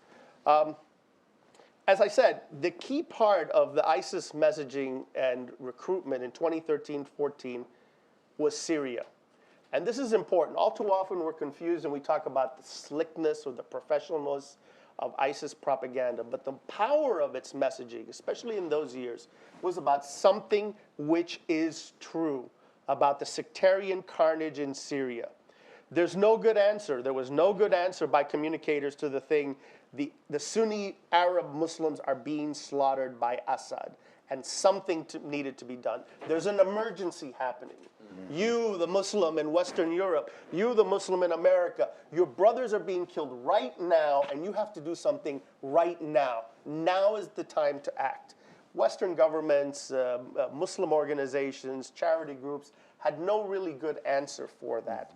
As I said, the key part of the ISIS messaging and recruitment in 2013-14 was Syria. And this is important. All too often we're confused and we talk about the slickness or the professionalness of ISIS propaganda. But the power of its messaging, especially in those years, was about something which is true about the sectarian carnage in Syria. There's no good answer. There was no good answer by communicators to the thing. The Sunni Arab Muslims are being slaughtered by Assad, and something needed to be done. There's an emergency happening. You, the Muslim in Western Europe, you, the Muslim in America, your brothers are being killed right now, and you have to do something right now. Now is the time to act. Western governments, Muslim organizations, charity groups had no really good answer for that.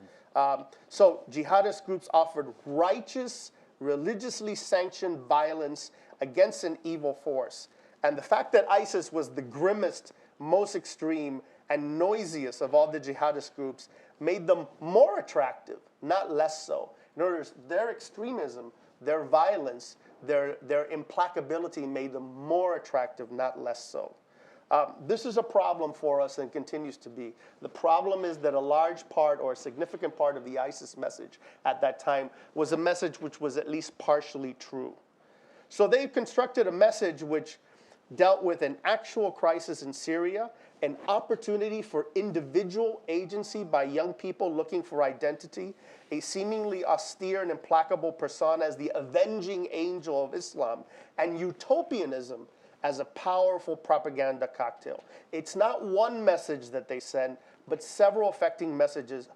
So jihadist groups offered righteous, religiously sanctioned violence against an evil force. And the fact that ISIS was the grimmest, most extreme, and noisiest of all the jihadist groups made them more attractive, not less so. In other words, their extremism, their violence, their implacability made them more attractive, not less so. This is a problem for us and continues to be. The problem is that a large part or a significant part of the ISIS message at that time was a message which was at least partially true. So they've constructed a message which dealt with an actual crisis in Syria, an opportunity for individual agency by young people looking for identity, a seemingly austere and implacable persona as the avenging angel of Islam, and utopianism as a powerful propaganda cocktail. It's not one message that they send, but several affecting messages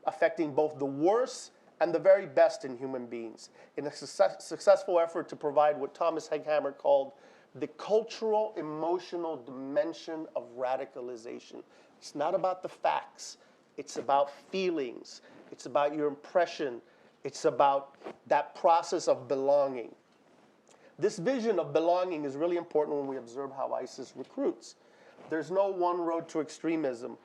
affecting both the worst and the very best in human beings in a successful effort to provide what Thomas Hegghammer called the cultural, emotional dimension of radicalization. It's not about the facts. It's about feelings. It's about your impression. It's about that process of belonging. This vision of belonging is really important when we observe how ISIS recruits. There's no one road to extremism.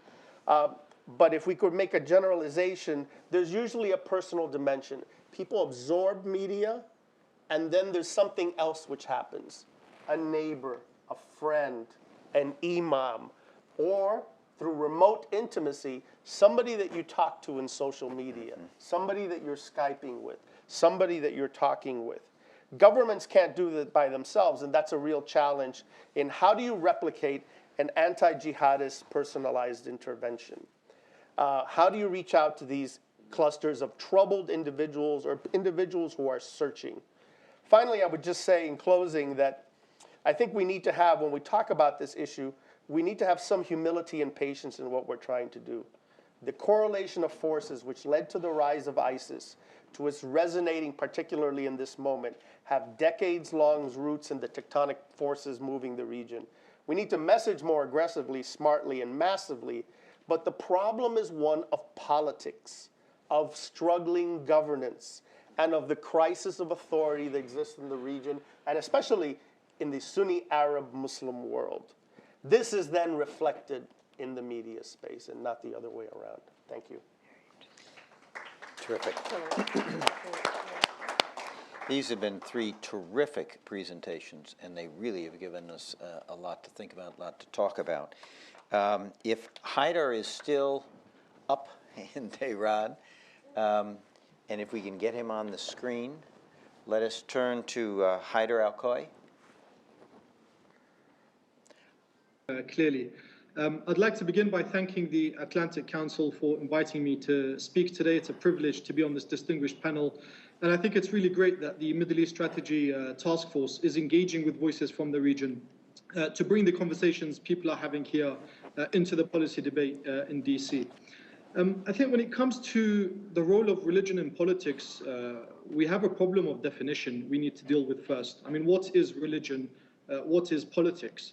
But if we could make a generalization, there's usually a personal dimension. People absorb media, and then there's something else which happens. A neighbor, a friend, an imam, or through remote intimacy, somebody that you talk to in social media, somebody that you're Skyping with, somebody that you're talking with. Governments can't do that by themselves, and that's a real challenge in how do you replicate an anti-jihadist personalized intervention? How do you reach out to these clusters of troubled individuals or individuals who are searching? Finally, I would just say in closing that I think we need to have, when we talk about this issue, we need to have some humility and patience in what we're trying to do. the correlation of forces which led to the rise of ISIS, to its resonating particularly in this moment, have decades-long roots in the tectonic forces moving the region. We need to message more aggressively, smartly, and massively, but the problem is one of politics, of struggling governance, and of the crisis of authority that exists in the region, and especially in the Sunni Arab Muslim world. This is then reflected in the media space and not the other way around. Thank you. Terrific. These have been three terrific presentations, and they really have given us a lot to think about, a lot to talk about. If Haidar is still up in Tehran, and if we can get him on the screen, let us turn to Haidar Alkoy. Clearly. I'd like to begin by thanking the Atlantic Council for inviting me to speak today. It's a privilege to be on this distinguished panel. And I think it's really great that the Middle East Strategy Task Force is engaging with voices from the region to bring the conversations people are having here into the policy debate in DC. I think when it comes to the role of religion in politics, we have a problem of definition we need to deal with first. I mean, what is religion? What is politics?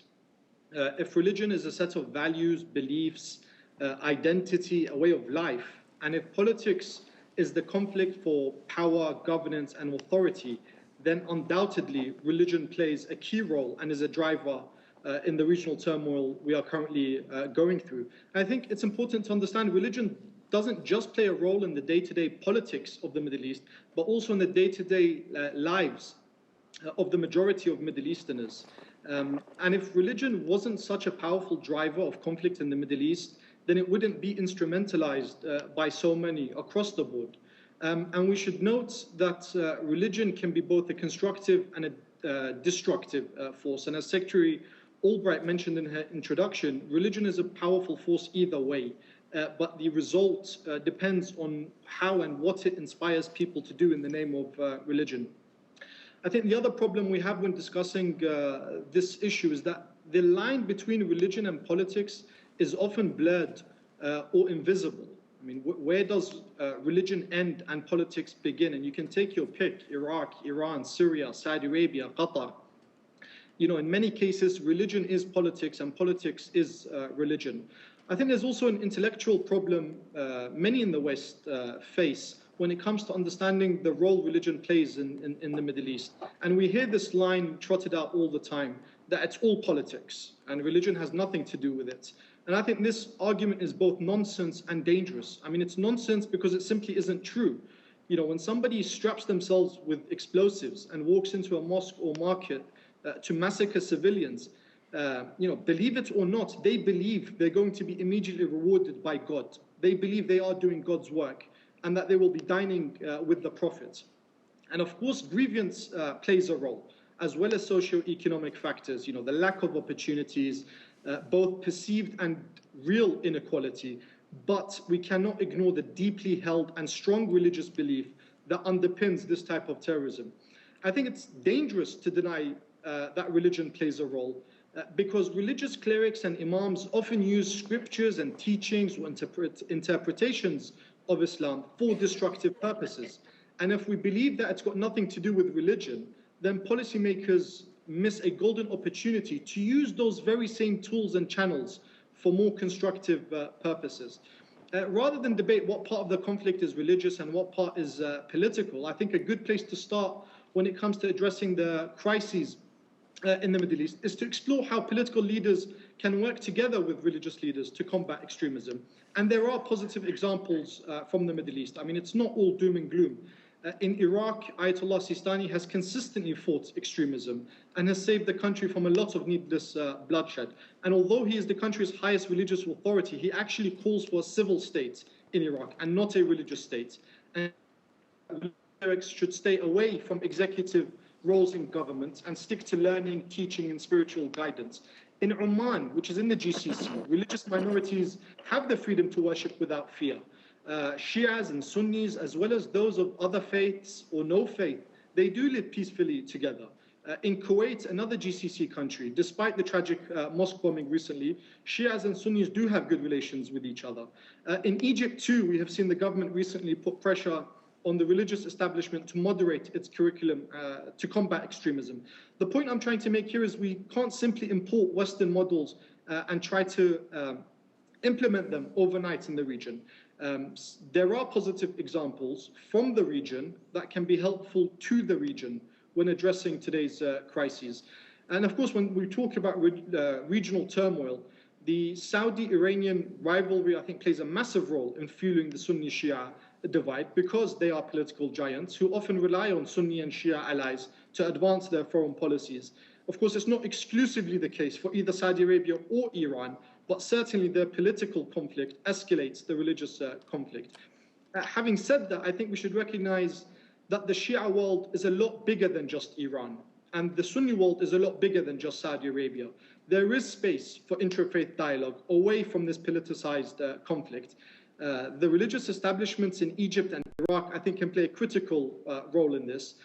If religion is a set of values, beliefs, identity, a way of life, and if politics is the conflict for power, governance, and authority, then undoubtedly religion plays a key role and is a driver in the regional turmoil we are currently going through. I think it's important to understand religion doesn't just play a role in the day-to-day politics of the Middle East, but also in the day-to-day lives of the majority of Middle Easterners. And if religion wasn't such a powerful driver of conflict in the Middle East, then it wouldn't be instrumentalized by so many across the board. And we should note that religion can be both a constructive and a destructive force. And as Secretary Albright mentioned in her introduction, religion is a powerful force either way, but the result depends on how and what it inspires people to do in the name of religion. I think the other problem we have when discussing this issue is that the line between religion and politics is often blurred or invisible. I mean, where does religion end and politics begin? And you can take your pick: Iraq, Iran, Syria, Saudi Arabia, Qatar. You know, in many cases, religion is politics and politics is religion. I think there's also an intellectual problem many in the West face when it comes to understanding the role religion plays in the Middle East. And we hear this line trotted out all the time, that it's all politics and religion has nothing to do with it. And I think this argument is both nonsense and dangerous. I mean, it's nonsense because it simply isn't true. You know, when somebody straps themselves with explosives and walks into a mosque or market to massacre civilians, you know, believe it or not, they believe they're going to be immediately rewarded by God. They believe they are doing God's work and that they will be dining with the Prophet. And of course, grievance plays a role, as well as socio-economic factors, you know, the lack of opportunities, both perceived and real inequality. But we cannot ignore the deeply held and strong religious belief that underpins this type of terrorism. I think it's dangerous to deny that religion plays a role, because religious clerics and imams often use scriptures and teachings or interpretations of Islam for destructive purposes. And if we believe that it's got nothing to do with religion, then policymakers miss a golden opportunity to use those very same tools and channels for more constructive purposes. Rather than debate what part of the conflict is religious and what part is political, I think a good place to start when it comes to addressing the crises in the Middle East is to explore how political leaders can work together with religious leaders to combat extremism. And there are positive examples from the Middle East. I mean, it's not all doom and gloom. In Iraq, Ayatollah Sistani has consistently fought extremism and has saved the country from a lot of needless bloodshed. And although he is the country's highest religious authority, he actually calls for a civil state in Iraq and not a religious state. And clerics should stay away from executive roles in government and stick to learning, teaching, and spiritual guidance. In Oman, which is in the GCC, religious minorities have the freedom to worship without fear. Shias and Sunnis, as well as those of other faiths or no faith, they do live peacefully together. In Kuwait, another GCC country, despite the tragic mosque bombing recently, Shias and Sunnis do have good relations with each other. In Egypt, too, we have seen the government recently put pressure on the religious establishment to moderate its curriculum to combat extremism. The point I'm trying to make here is we can't simply import Western models and try to implement them overnight in the region. There are positive examples from the region that can be helpful to the region when addressing today's crises. And of course, when we talk about regional turmoil, the Saudi-Iranian rivalry, I think, plays a massive role in fueling the Sunni-Shia divide because they are political giants who often rely on Sunni and Shia allies to advance their foreign policies. Of course, it's not exclusively the case for either Saudi Arabia or Iran, but certainly their political conflict escalates the religious conflict. Having said that, I think we should recognize that the Shia world is a lot bigger than just Iran, and the Sunni world is a lot bigger than just Saudi Arabia. There is space for interfaith dialogue away from this politicized conflict. The religious establishments in Egypt and Iraq, I think, can play a critical role in this,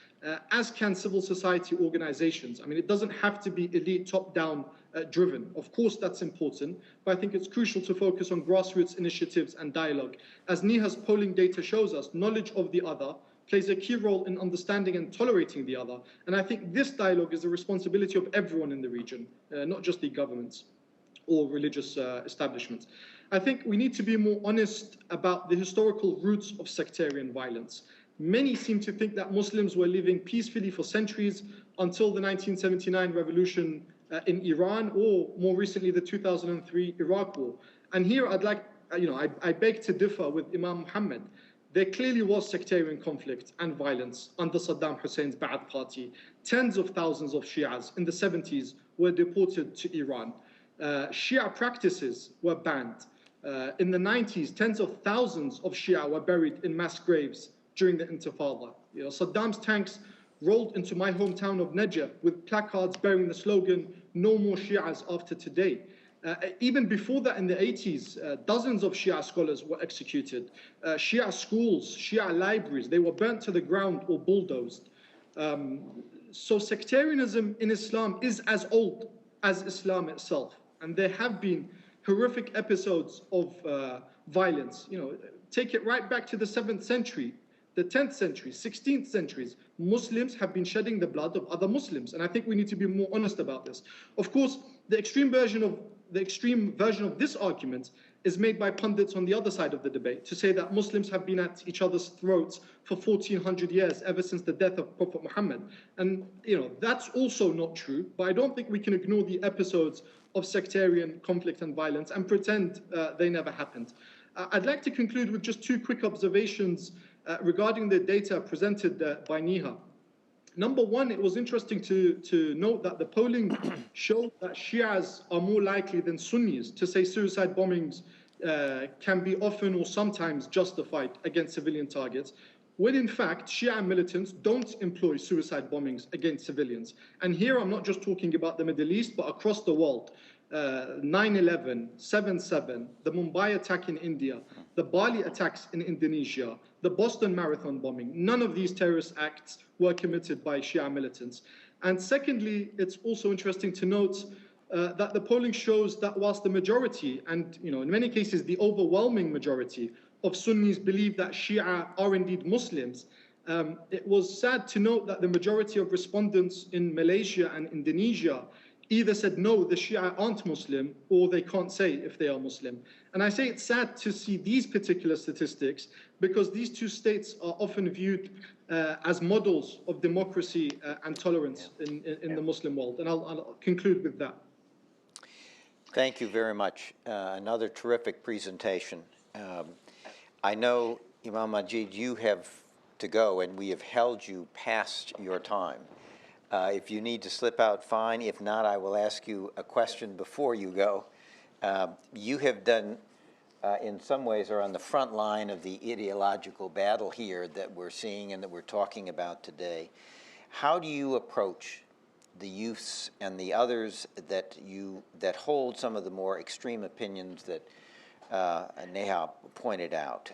as can civil society organizations. I mean, it doesn't have to be elite, top-down driven. Of course, that's important, but I think it's crucial to focus on grassroots initiatives and dialogue. As NIHA's polling data shows us, knowledge of the other plays a key role in understanding and tolerating the other. And I think this dialogue is a responsibility of everyone in the region, not just the governments or religious establishments. I think we need to be more honest about the historical roots of sectarian violence. Many seem to think that Muslims were living peacefully for centuries until the 1979 revolution in Iran, or more recently, the 2003 Iraq war. And here I'd like, I beg to differ with Imam Muhammad. There clearly was sectarian conflict and violence under Saddam Hussein's Ba'ath Party. Tens of thousands of Shias in the 70s were deported to Iran. Shia practices were banned. In the 90s, tens of thousands of Shia were buried in mass graves during the Intifada. Saddam's tanks rolled into my hometown of Najaf with placards bearing the slogan, "No more Shias after today." Even before that, in the 80s, dozens of Shia scholars were executed. Shia schools, Shia libraries, they were burnt to the ground or bulldozed. So sectarianism in Islam is as old as Islam itself. And there have been horrific episodes of violence. Take it right back to the 7th century, the 10th century, 16th centuries. Muslims have been shedding the blood of other Muslims. And I think we need to be more honest about this. Of course, the extreme version of this argument is made by pundits on the other side of the debate to say that Muslims have been at each other's throats for 1400 years, ever since the death of Prophet Muhammad. And, that's also not true, but I don't think we can ignore the episodes of sectarian conflict and violence and pretend they never happened. I'd like to conclude with just two quick observations regarding the data presented by NIHA. Number one, it was interesting to note that the polling showed that Shias are more likely than Sunnis to say suicide bombings can be often or sometimes justified against civilian targets, when in fact Shia militants don't employ suicide bombings against civilians. And here I'm not just talking about the Middle East, but across the world. 9/11, 7/7, the Mumbai attack in India, the Bali attacks in Indonesia, the Boston Marathon bombing. None of these terrorist acts were committed by Shia militants. And secondly, it's also interesting to note that the polling shows that whilst the majority, and in many cases the overwhelming majority of Sunnis believe that Shia are indeed Muslims, it was sad to note that the majority of respondents in Malaysia and Indonesia either said, no, the Shia aren't Muslim, or they can't say if they are Muslim. And I say it's sad to see these particular statistics because these two states are often viewed as models of democracy and tolerance in the Muslim world. And I'll conclude with that. Thank you very much. Another terrific presentation. I know, Imam Majid, you have to go, and we have held you past your time. If you need to slip out, fine. If not, I will ask you a question before you go. You have done, in some ways, are on the front line of the ideological battle here that we're seeing and that we're talking about today. How do you approach the youths and the others that hold some of the more extreme opinions that Neha pointed out?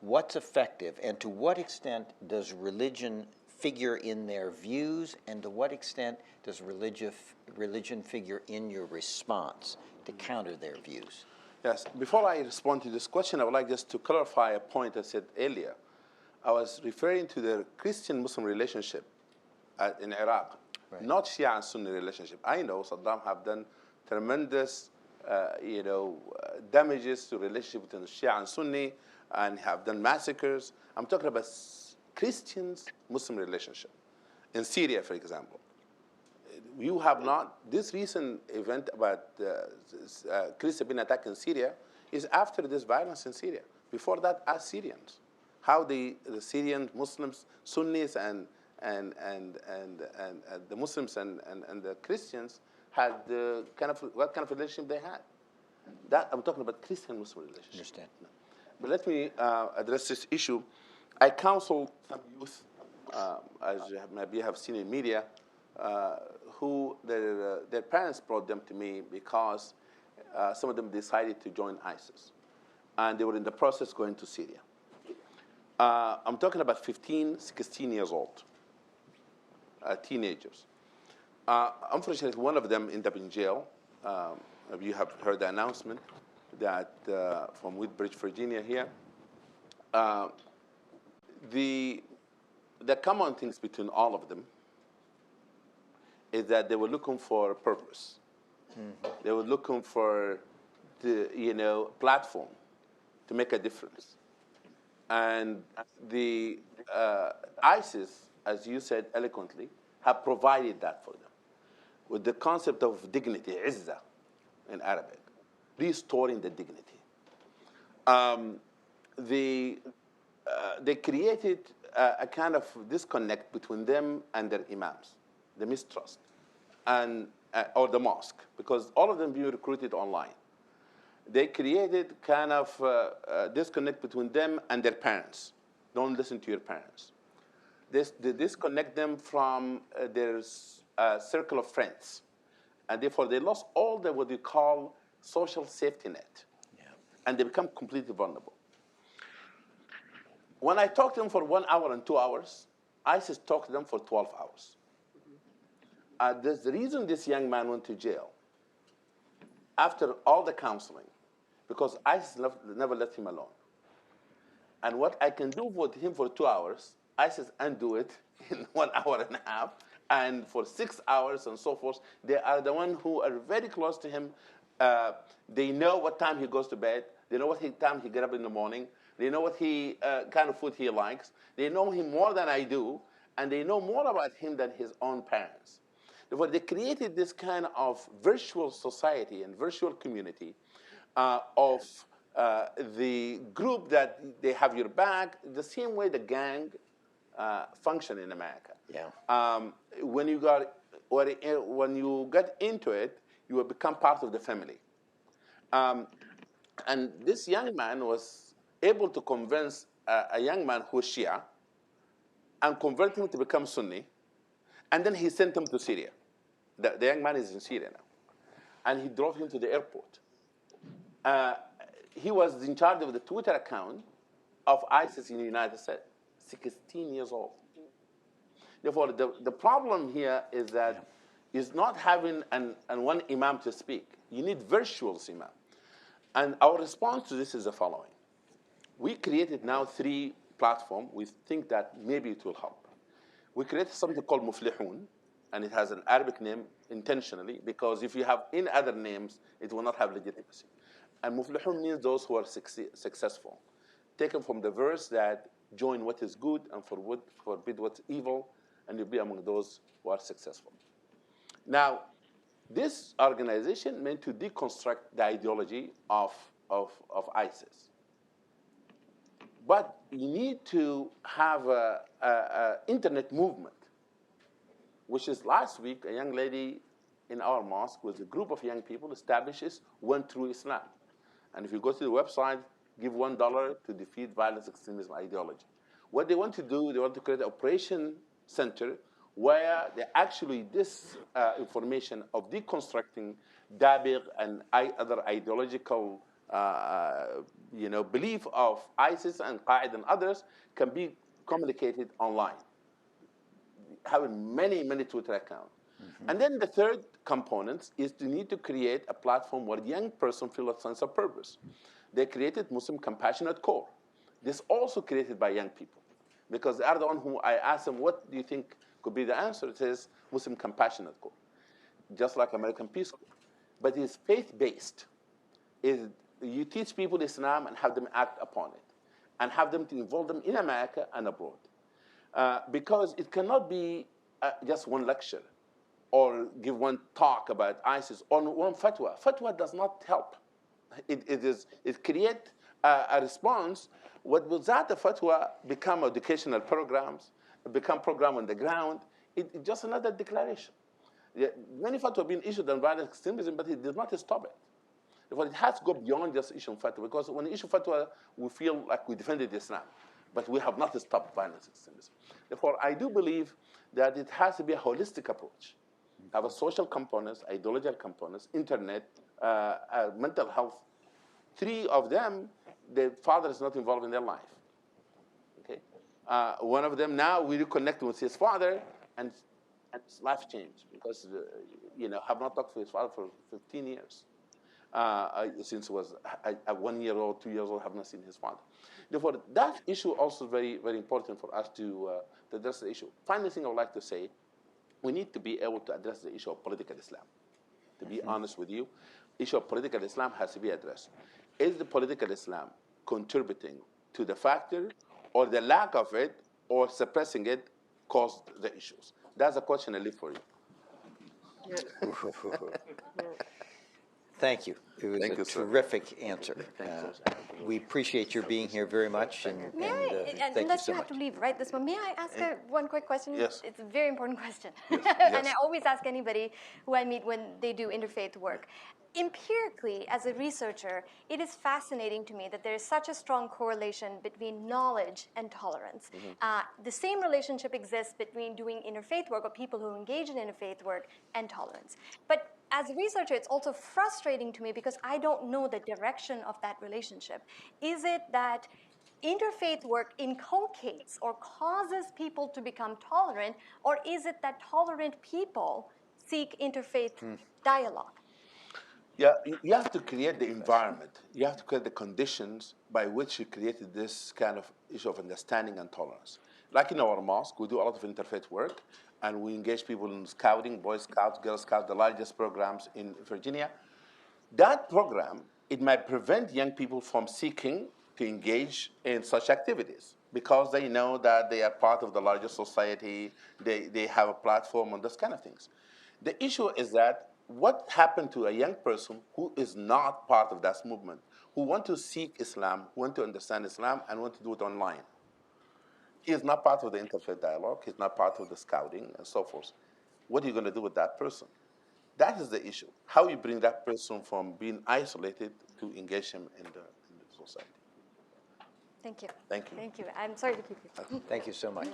What's effective, and to what extent does religion figure in their views, and to what extent does religion figure in your response to counter their views? Yes. Before I respond to this question, I would like just to clarify a point I said earlier. I was referring to the Christian-Muslim relationship in Iraq, Right. not Shia and Sunni relationship. I know Saddam have done tremendous, damages to relationship between Shia and Sunni, and have done massacres. I'm talking about Christians-Muslim relationship. In Syria, for example, you have not, this recent event about Christian being attacked in Syria is after this violence in Syria. Before that, as Syrians, how the Syrian Muslims, Sunnis, and the Muslims and the Christians had what kind of relationship they had. That I'm talking about Christian-Muslim relationship. Understand. But let me address this issue. I counsel some youth, as you maybe have seen in media, who their parents brought them to me because some of them decided to join ISIS. And they were in the process going to Syria. I'm talking about 15, 16 years old, teenagers. Unfortunately, one of them ended up in jail. You have heard the announcement that from Woodbridge, Virginia here. The common things between all of them is that they were looking for a purpose. Mm-hmm. They were looking for the platform to make a difference. And the ISIS, as you said eloquently, have provided that for them with the concept of dignity, izzah in Arabic, restoring the dignity. They created a kind of disconnect between them and their imams, the mistrust, and or the mosque, because all of them being recruited online. They created kind of disconnect between them and their parents. Don't listen to your parents. They disconnect them from their circle of friends. And therefore, they lost all the what we call social safety net. Yeah. And they become completely vulnerable. When I talk to them for 1 hour and 2 hours, ISIS talked to them for 12 hours. There's the reason this young man went to jail after all the counseling, because ISIS never let him alone. And what I can do with him for 2 hours, ISIS undo it in 1 hour and a half, and for 6 hours and so forth. They are the ones who are very close to him. They know what time he goes to bed. They know what time he gets up in the morning. They know what kind of food he likes. They know him more than I do, and they know more about him than his own parents. Therefore, they created this kind of virtual society and virtual community of the group that they have your back, the same way the gang function in America. Yeah. When you get into it, you will become part of the family. And this young man was able to convince a young man who is Shia and convert him to become Sunni, and then he sent him to Syria. The young man is in Syria now. And he drove him to the airport. He was in charge of the Twitter account of ISIS in the United States, 16 years old. Therefore, the problem here is that is not having one imam to speak. You need virtual imam. And our response to this is the following. We created now 3 platforms. We think that maybe it will help. We created something called Muflihun, and it has an Arabic name intentionally, because if you have any other names, it will not have legitimacy. And Muflihun means those who are successful, taken from the verse that join what is good and forbid what's evil, and you'll be among those who are successful. Now, this organization meant to deconstruct the ideology of ISIS. But you need to have an internet movement, which is last week a young lady in our mosque with a group of young people establishes One True Islam. And if you go to the website, give $1 to defeat violence extremism ideology. What they want to do, they want to create an operation center where they actually, this information of deconstructing Dabiq and other ideological belief of ISIS and Qaeda and others can be communicated online. having many, many Twitter accounts. And then the third component is to need to create a platform where young person feel a sense of purpose. They created Muslim Compassionate Corps. This also created by young people, because they are the one who I asked them, what do you think could be the answer? It says Muslim Compassionate Corps, just like American Peace Corps. But it's faith-based. You teach people Islam and have them act upon it, and have them to involve them in America and abroad. Because it cannot be just one lecture or give one talk about ISIS or one fatwa. Fatwa does not help. It creates a response. What was that the fatwa become educational programs, become program on the ground. It's just another declaration. Many fatwa have been issued on violent extremism, but it did not stop it. Therefore, it has to go beyond just issuing fatwa, because when we issue fatwa, we feel like we defended Islam, but we have not stopped violent extremism. Therefore, I do believe that it has to be a holistic approach. Have a social components, ideological components, internet, mental health. Three of them, the father is not involved in their life. Okay, one of them now we reconnect with his father, and his life changed, because have not talked to his father for 15 years. Since he was 1 year old, 2 years old, have not seen his father. Therefore, that issue also is very, very important for us to address the issue. Final thing I would like to say, we need to be able to address the issue of political Islam. To be honest with you, issue of political Islam has to be addressed. Is the political Islam contributing to the factor, or the lack of it, or suppressing it caused the issues? That's a question I leave for you. Thank you. It was Thank a you, sir. terrific answer. We appreciate your being here very much, and May I, thank you unless so you have much. to leave right this one, may I ask one quick question? Yes. It's a very important question. Yes, And I yes. always ask anybody who I meet when they do interfaith work. Empirically, as a researcher, it is fascinating to me that there is such a strong correlation between knowledge and tolerance. The same relationship exists between doing interfaith work, or people who engage in interfaith work, and tolerance. But as a researcher, it's also frustrating to me because I don't know the direction of that relationship. Is it that interfaith work inculcates or causes people to become tolerant, or is it that tolerant people seek interfaith dialogue? Yeah, you have to create the environment. You have to create the conditions by which you created this kind of issue of understanding and tolerance. Like in our mosque, we do a lot of interfaith work, and we engage people in scouting, Boy Scouts, Girl Scouts, the largest programs in Virginia. That program, it might prevent young people from seeking to engage in such activities, because they know that they are part of the larger society, they have a platform and those kind of things. The issue is that what happened to a young person who is not part of that movement, who want to seek Islam, who want to understand Islam, and want to do it online? He is not part of the interfaith dialogue. He's not part of the scouting and so forth. What are you going to do with that person? That is the issue. How you bring that person from being isolated to engage him in the society. Thank you. Thank you. Thank you. I'm sorry to keep you. Thank you so much.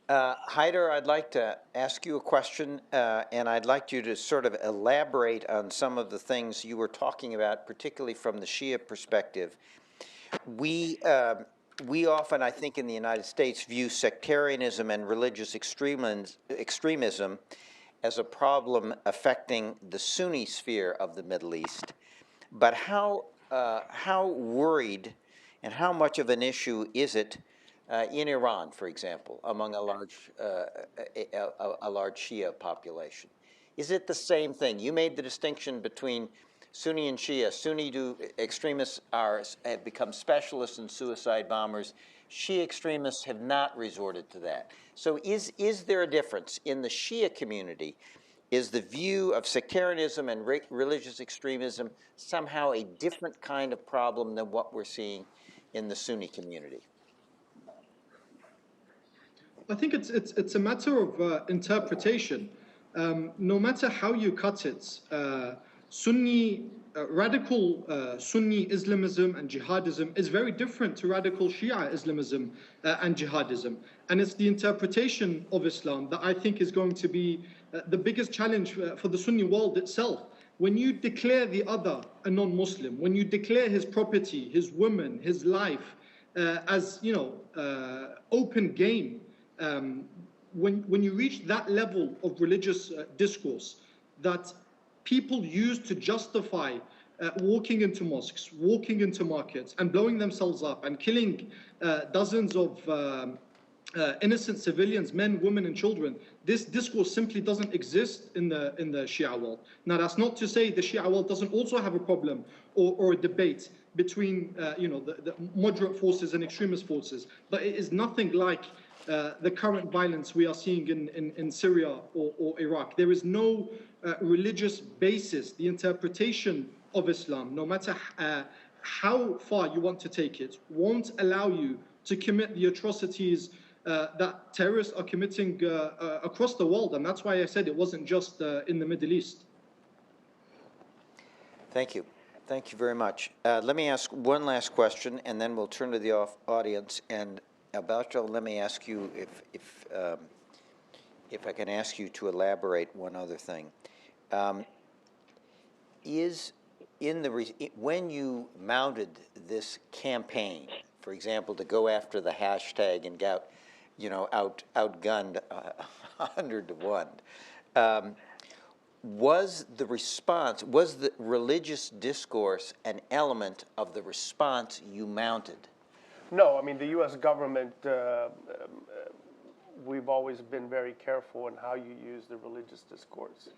Haider, I'd like to ask you a question, and I'd like you to sort of elaborate on some of the things you were talking about, particularly from the Shia perspective. We often, I think, in the United States, view sectarianism and religious extremism as a problem affecting the Sunni sphere of the Middle East. But how worried and how much of an issue is it in Iran, for example, among a large Shia population? Is it the same thing? You made the distinction between Sunni and Shia. Sunni extremists have become specialists in suicide bombers. Shia extremists have not resorted to that. So is there a difference in the Shia community? Is the view of sectarianism and religious extremism somehow a different kind of problem than what we're seeing in the Sunni community? I think it's a matter of interpretation. No matter how you cut it, radical Sunni Islamism and jihadism is very different to radical Shia Islamism and jihadism. And it's the interpretation of Islam that I think is going to be the biggest challenge for the Sunni world itself. When you declare the other a non-Muslim, when you declare his property, his woman, his life, as open game. When you reach that level of religious discourse that people use to justify walking into mosques, walking into markets, and blowing themselves up and killing dozens of innocent civilians, men, women, and children. This discourse simply doesn't exist in the Shia world. Now, that's not to say the Shia world doesn't also have a problem or a debate between the moderate forces and extremist forces, but it is nothing like the current violence we are seeing in Syria or Iraq. There is no religious basis. The interpretation of Islam, no matter how far you want to take it, won't allow you to commit the atrocities that terrorists are committing across the world. And that's why I said it wasn't just in the Middle East. Thank you. Thank you very much. Let me ask one last question, and then we'll turn to the audience. And Alberto, let me ask you if I can ask you to elaborate one other thing. When you mounted this campaign, for example, to go after the hashtag and got, outgunned 100 to 1, was the religious discourse an element of the response you mounted? No, I mean, the U.S. government, we've always been very careful in how you use the religious discourse.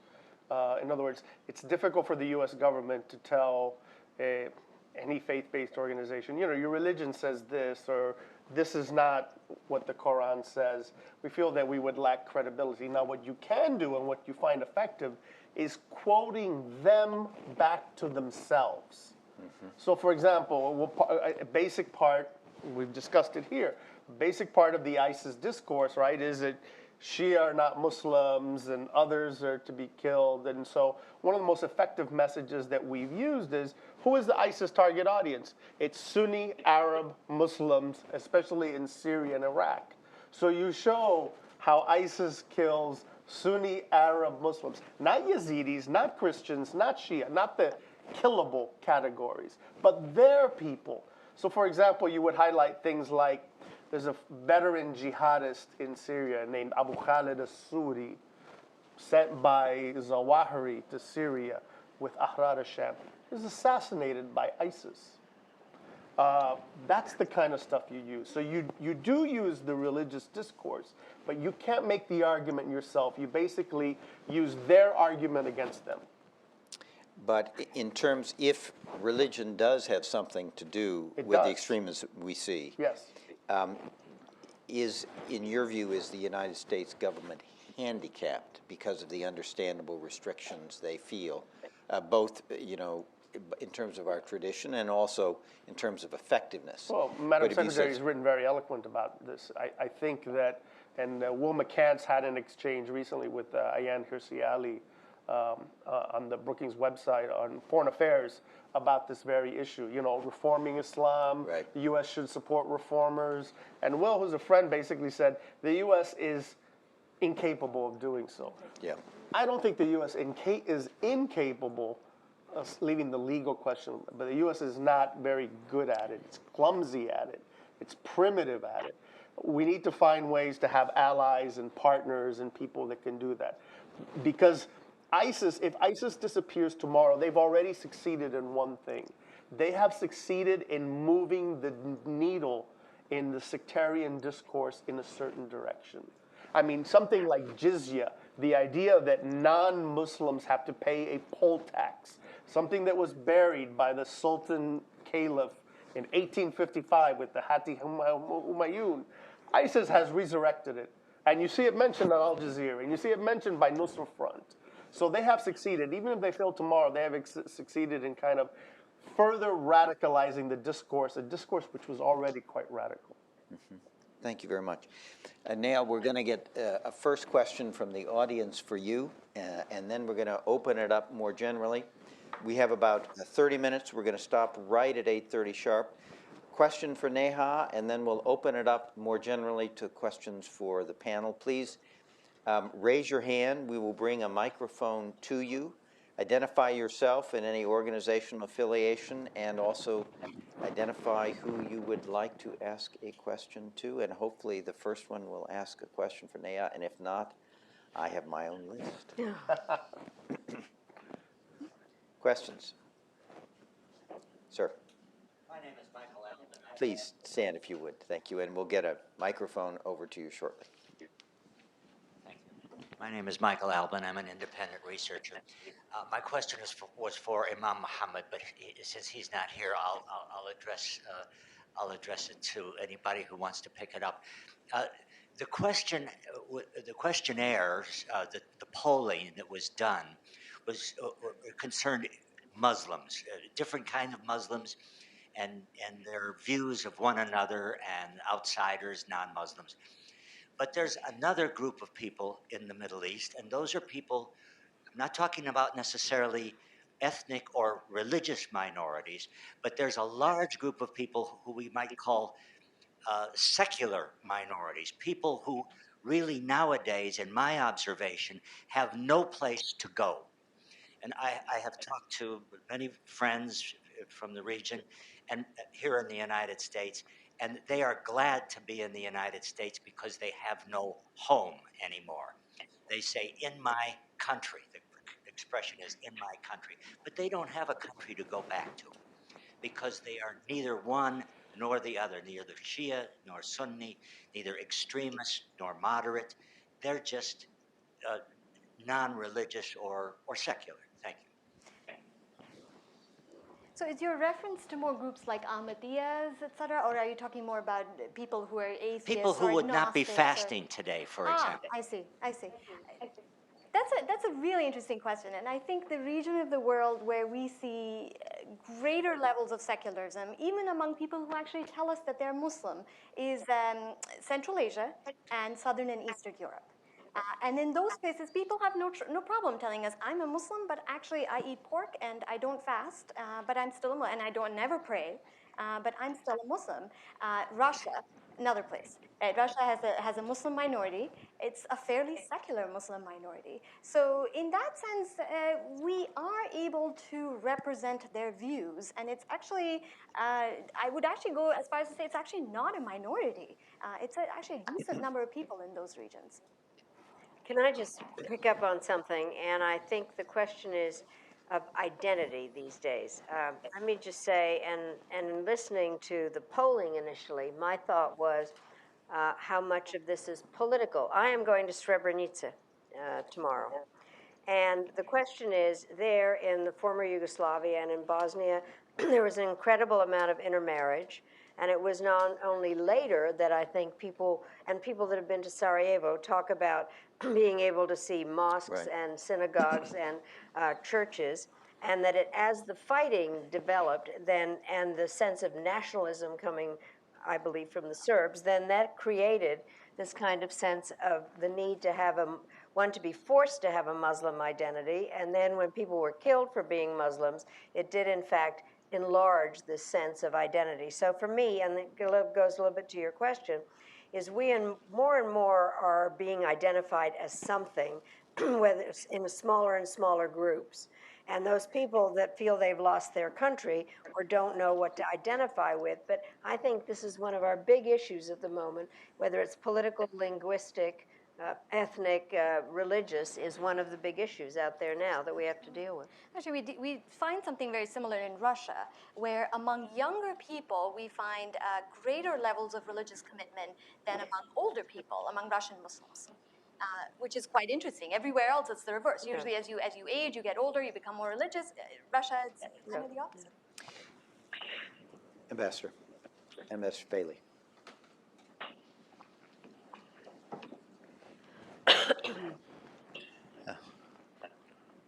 In other words, it's difficult for the U.S. government to tell any faith-based organization, your religion says this, or this is not what the Quran says. We feel that we would lack credibility. Now, what you can do and what you find effective is quoting them back to themselves. Mm-hmm. So, for example, a basic part, we've discussed it here, basic part of the ISIS discourse, right, is that Shia are not Muslims and others are to be killed. And so one of the most effective messages that we've used is, who is the ISIS target audience? It's Sunni Arab Muslims, especially in Syria and Iraq. So you show how ISIS kills Sunni Arab Muslims, not Yazidis, not Christians, not Shia, not the killable categories, but their people. So for example, you would highlight things like, there's a veteran jihadist in Syria named Abu Khalid al-Suri, sent by Zawahiri to Syria with Ahrar al-Sham. He was assassinated by ISIS. That's the kind of stuff you use. So you do use the religious discourse, but you can't make the argument yourself. You basically use their argument against them. But in terms, if religion does have something to do with the extremism we see, yes. In your view, is the United States government handicapped because of the understandable restrictions they feel, both, in terms of our tradition and also in terms of effectiveness? Well, Madam Secretary has written very eloquent about this. I think that, and Will McCants had an exchange recently with Ayaan Hirsi Ali on the Brookings website on Foreign Affairs about this very issue, reforming Islam. Right. The U.S. should support reformers. And Will, who's a friend, basically said the U.S. is incapable of doing so. Yeah. I don't think the U.S. is incapable of leaving the legal question, but the U.S. is not very good at it. It's clumsy at it. It's primitive at it. We need to find ways to have allies and partners and people that can do that. Because if ISIS disappears tomorrow, they've already succeeded in one thing. They have succeeded in moving the needle in the sectarian discourse in a certain direction. I mean, something like jizya, the idea that non-Muslims have to pay a poll tax, something that was buried by the Sultan Caliph in 1855 with the Hati Humayun. ISIS has resurrected it. And you see it mentioned on Al Jazeera, and you see it mentioned by Nusra Front. So they have succeeded. Even if they fail tomorrow, they have succeeded in kind of further radicalizing the discourse, a discourse which was already quite radical. Mm-hmm. Thank you very much. Now we're going to get a first question from the audience for you, and then we're going to open it up more generally. We have about 30 minutes. We're going to stop right at 8:30 sharp. Question for Neha, and then we'll open it up more generally to questions for the panel. Please raise your hand. We will bring a microphone to you. Identify yourself and any organizational affiliation, and also identify who you would like to ask a question to, and hopefully the first one will ask a question for Naya, and if not, I have my own list. Questions? Sir? My name is Michael Allen. Please stand if you would, thank you, and we'll get a microphone over to you shortly. Thank you. My name is Michael Alban. I'm an independent researcher. My question was for Imam Muhammad, but since he's not here, I'll address it to anybody who wants to pick it up. The questionnaires, the polling that was done, was concerned Muslims, different kind of Muslims, and their views of one another and outsiders, non-Muslims. But there's another group of people in the Middle East, and those are people, I'm not talking about necessarily ethnic or religious minorities, but there's a large group of people who we might call secular minorities, people who really nowadays, in my observation, have no place to go. And I have talked to many friends from the region and here in the United States, and they are glad to be in the United States because they have no home anymore. They say, in my country, the expression is in my country, but they don't have a country to go back to because they are neither one nor the other, neither Shia nor Sunni, neither extremist nor moderate. They're just non-religious or secular. Thank you. So is your reference to more groups like Ahmadiyyas, et cetera, or are you talking more about people who are atheists? People who or would not be agnostics fasting today, for example. I see. That's a really interesting question, and I think the region of the world where we see greater levels of secularism, even among people who actually tell us that they're Muslim, is Central Asia and Southern and Eastern Europe. And in those cases, people have no problem telling us, I'm a Muslim, but actually I eat pork and I don't fast, but I'm still a Muslim, and I don't never pray, but I'm still a Muslim. Russia, another place. Right? Russia has a Muslim minority. It's a fairly secular Muslim minority. So in that sense, we are able to represent their views, and it's actually, I would actually go as far as to say it's actually not a minority. It's actually a decent number of people in those regions. Can I just pick up on something? And I think the question is of identity these days. Let me just say, and listening to the polling initially, my thought was how much of this is political. I am going to Srebrenica tomorrow. And the question is, there in the former Yugoslavia and in Bosnia, there was an incredible amount of intermarriage. And it was not only later that I think people that have been to Sarajevo talk about being able to see mosques and synagogues and churches, and that as the fighting developed, then and the sense of nationalism coming, I believe, from the Serbs, then that created this kind of sense of the need to have one to be forced to have a Muslim identity, and then when people were killed for being Muslims, it did in fact enlarge this sense of identity. So for me, and it goes a little bit to your question, is we and more are being identified as something, whether it's in smaller and smaller groups. And those people that feel they've lost their country or don't know what to identify with, but I think this is one of our big issues at the moment, whether it's political, linguistic, ethnic, religious, is one of the big issues out there now that we have to deal with. Actually, we find something very similar in Russia, where among younger people, we find greater levels of religious commitment than among older people, among Russian Muslims. Which is quite interesting. Everywhere else, it's the reverse. Usually, as you age, you get older, you become more religious. Russia, it's kind of the opposite. Ambassador Bailey.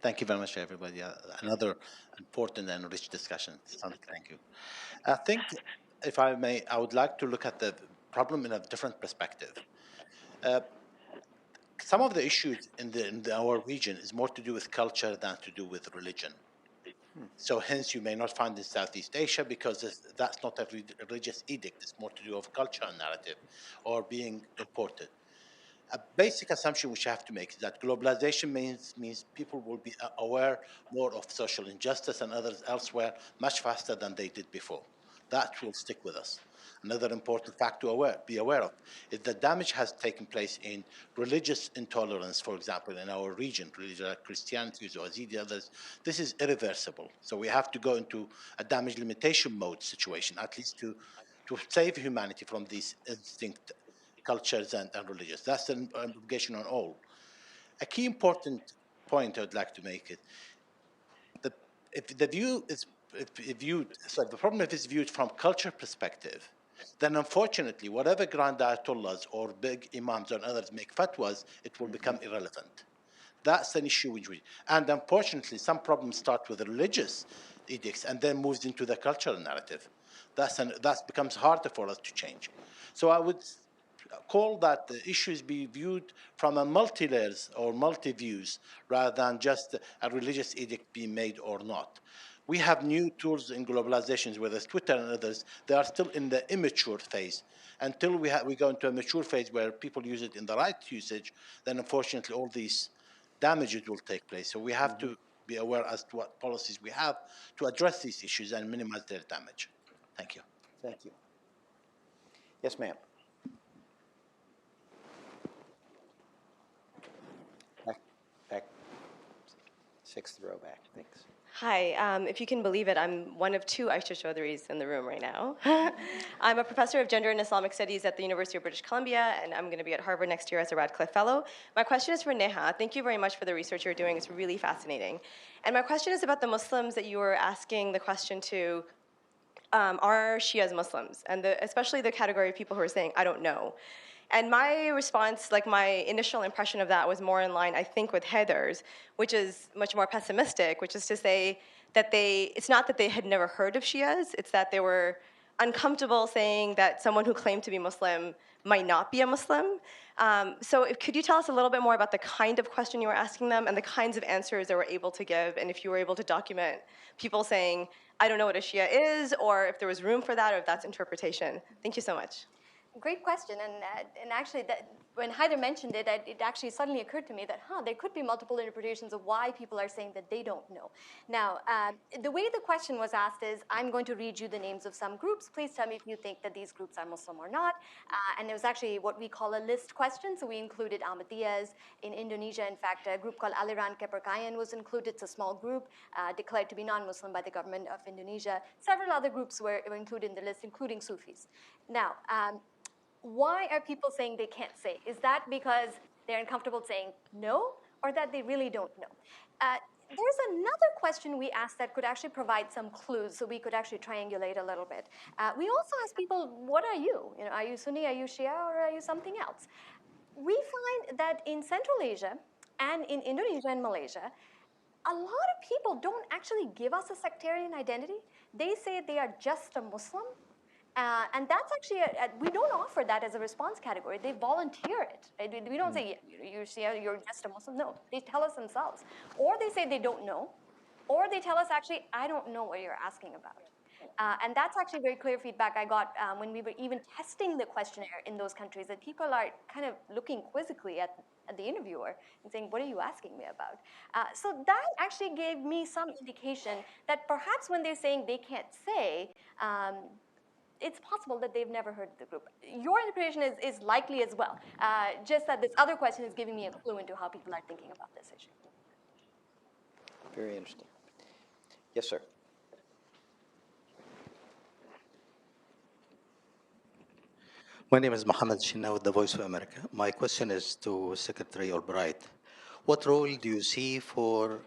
Thank you very much, everybody. Another important and rich discussion. Thank you. I think, if I may, I would like to look at the problem in a different perspective. Some of the issues in our region is more to do with culture than to do with religion. So hence you may not find in Southeast Asia because that's not a religious edict. It's more to do with culture and narrative or being imported. A basic assumption which you have to make is that globalization means people will be aware more of social injustice and others elsewhere much faster than they did before. That will stick with us. Another important fact to be aware of is that damage has taken place in religious intolerance, for example, in our region, religion like Christianity, Yazidi, others. This is irreversible. So we have to go into a damage limitation mode situation, at least to save humanity from these instinct cultures and religions. That's an obligation on all. A key important point I'd like to make is that if the view is the problem if it's viewed from culture perspective, then unfortunately, whatever grand ayatollahs or big imams or others make fatwas, it will become irrelevant. That's an issue and unfortunately, some problems start with religious edicts and then moves into the cultural narrative. That becomes harder for us to change. So I would call that the issues be viewed from a multi-layers or multi-views rather than just a religious edict being made or not. We have new tools in globalizations, whether it's Twitter and others. They are still in the immature phase. Until we go into a mature phase where people use it in the right usage, then unfortunately all these damages will take place. So we have to be aware as to what policies we have to address these issues and minimize their damage. Thank you. Thank you. Yes, ma'am. Back, sixth row back, thanks. Hi, if you can believe it, I'm one of two Aisha Chaudhrys in the room right now. I'm a professor of gender and Islamic studies at the University of British Columbia, and I'm going to be at Harvard next year as a Radcliffe Fellow. My question is for Neha. Thank you very much for the research you're doing. It's really fascinating. And my question is about the Muslims that you were asking the question to. Are Shias Muslims? And especially the category of people who are saying, I don't know. And my response, like my initial impression of that was more in line, I think, with Heather's, which is much more pessimistic, which is to say that it's not that they had never heard of Shias, it's that they were uncomfortable saying that someone who claimed to be Muslim might not be a Muslim. So could you tell us a little bit more about the kind of question you were asking them and the kinds of answers they were able to give, and if you were able to document people saying, I don't know what a Shia is, or if there was room for that, or if that's interpretation. Thank you so much. Great question, and actually, when Haider mentioned it, it actually suddenly occurred to me that, there could be multiple interpretations of why people are saying that they don't know. Now, the way the question was asked is, I'm going to read you the names of some groups. Please tell me if you think that these groups are Muslim or not. And it was actually what we call a list question, so we included Ahmadiyas. In Indonesia, in fact, a group called Aliran Kepercayaan was included. It's a small group declared to be non-Muslim by the government of Indonesia. Several other groups were included in the list, including Sufis. Now, why are people saying they can't say? Is that because they're uncomfortable saying no, or that they really don't know? There's another question we asked that could actually provide some clues, so we could actually triangulate a little bit. We also asked people, what are you? Are you Sunni, are you Shia, or are you something else? We find that in Central Asia and in Indonesia and Malaysia, a lot of people don't actually give us a sectarian identity. They say they are just a Muslim. And that's actually, we don't offer that as a response category. They volunteer it. Right? We don't say, you're just a Muslim. No, they tell us themselves. Or they say they don't know. Or they tell us, actually, I don't know what you're asking about. And that's actually very clear feedback I got when we were even testing the questionnaire in those countries, that people are kind of looking quizzically at the interviewer and saying, what are you asking me about? So that actually gave me some indication that perhaps when they're saying they can't say, it's possible that they've never heard of the group. Your interpretation is likely as well, just that this other question is giving me a clue into how people are thinking about this issue. Very interesting. Yes, sir. My name is Mohammed Shinna with the Voice of America. My question is to Secretary Albright. What role do you see for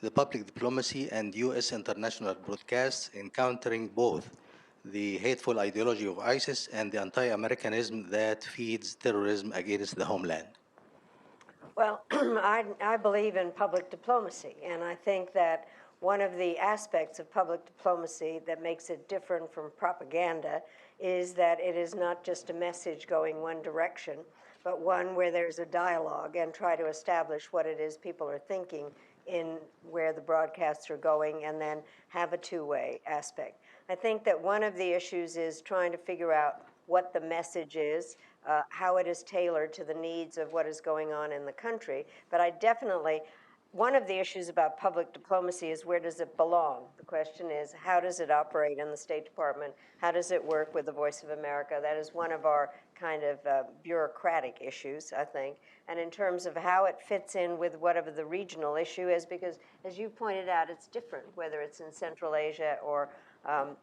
the public diplomacy and U.S. international broadcasts in countering both the hateful ideology of ISIS and the anti-Americanism that feeds terrorism against the homeland? Well, I believe in public diplomacy, and I think that one of the aspects of public diplomacy that makes it different from propaganda is that it is not just a message going one direction, but one where there's a dialogue and try to establish what it is people are thinking in where the broadcasts are going, and then have a two-way aspect. I think that one of the issues is trying to figure out what the message is, how it is tailored to the needs of what is going on in the country. But I definitely, one of the issues about public diplomacy is where does it belong? The question is, how does it operate in the State Department? How does it work with the Voice of America? That is one of our kind of bureaucratic issues, I think. And in terms of how it fits in with whatever the regional issue is, because as you pointed out, it's different, whether it's in Central Asia or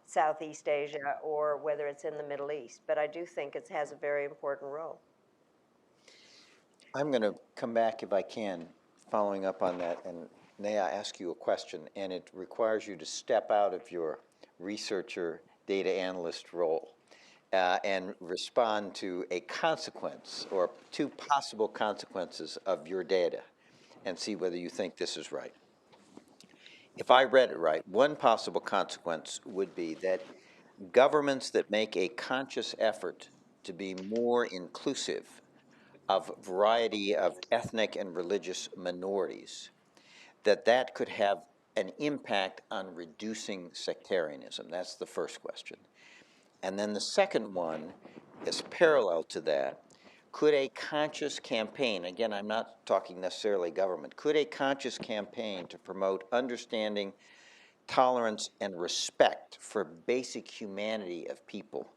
Southeast Asia or whether it's in the Middle East. But I do think it has a very important role. I'm going to come back, if I can, following up on that, and may I ask you a question, and it requires you to step out of your researcher, data analyst role and respond to a consequence or two possible consequences of your data and see whether you think this is right. If I read it right, one possible consequence would be that governments that make a conscious effort to be more inclusive of a variety of ethnic and religious minorities, that could have an impact on reducing sectarianism. That's the first question. And then the second one is parallel to that. Could a conscious campaign, again, I'm not talking necessarily government, could a conscious campaign to promote understanding, tolerance, and respect for basic humanity of people,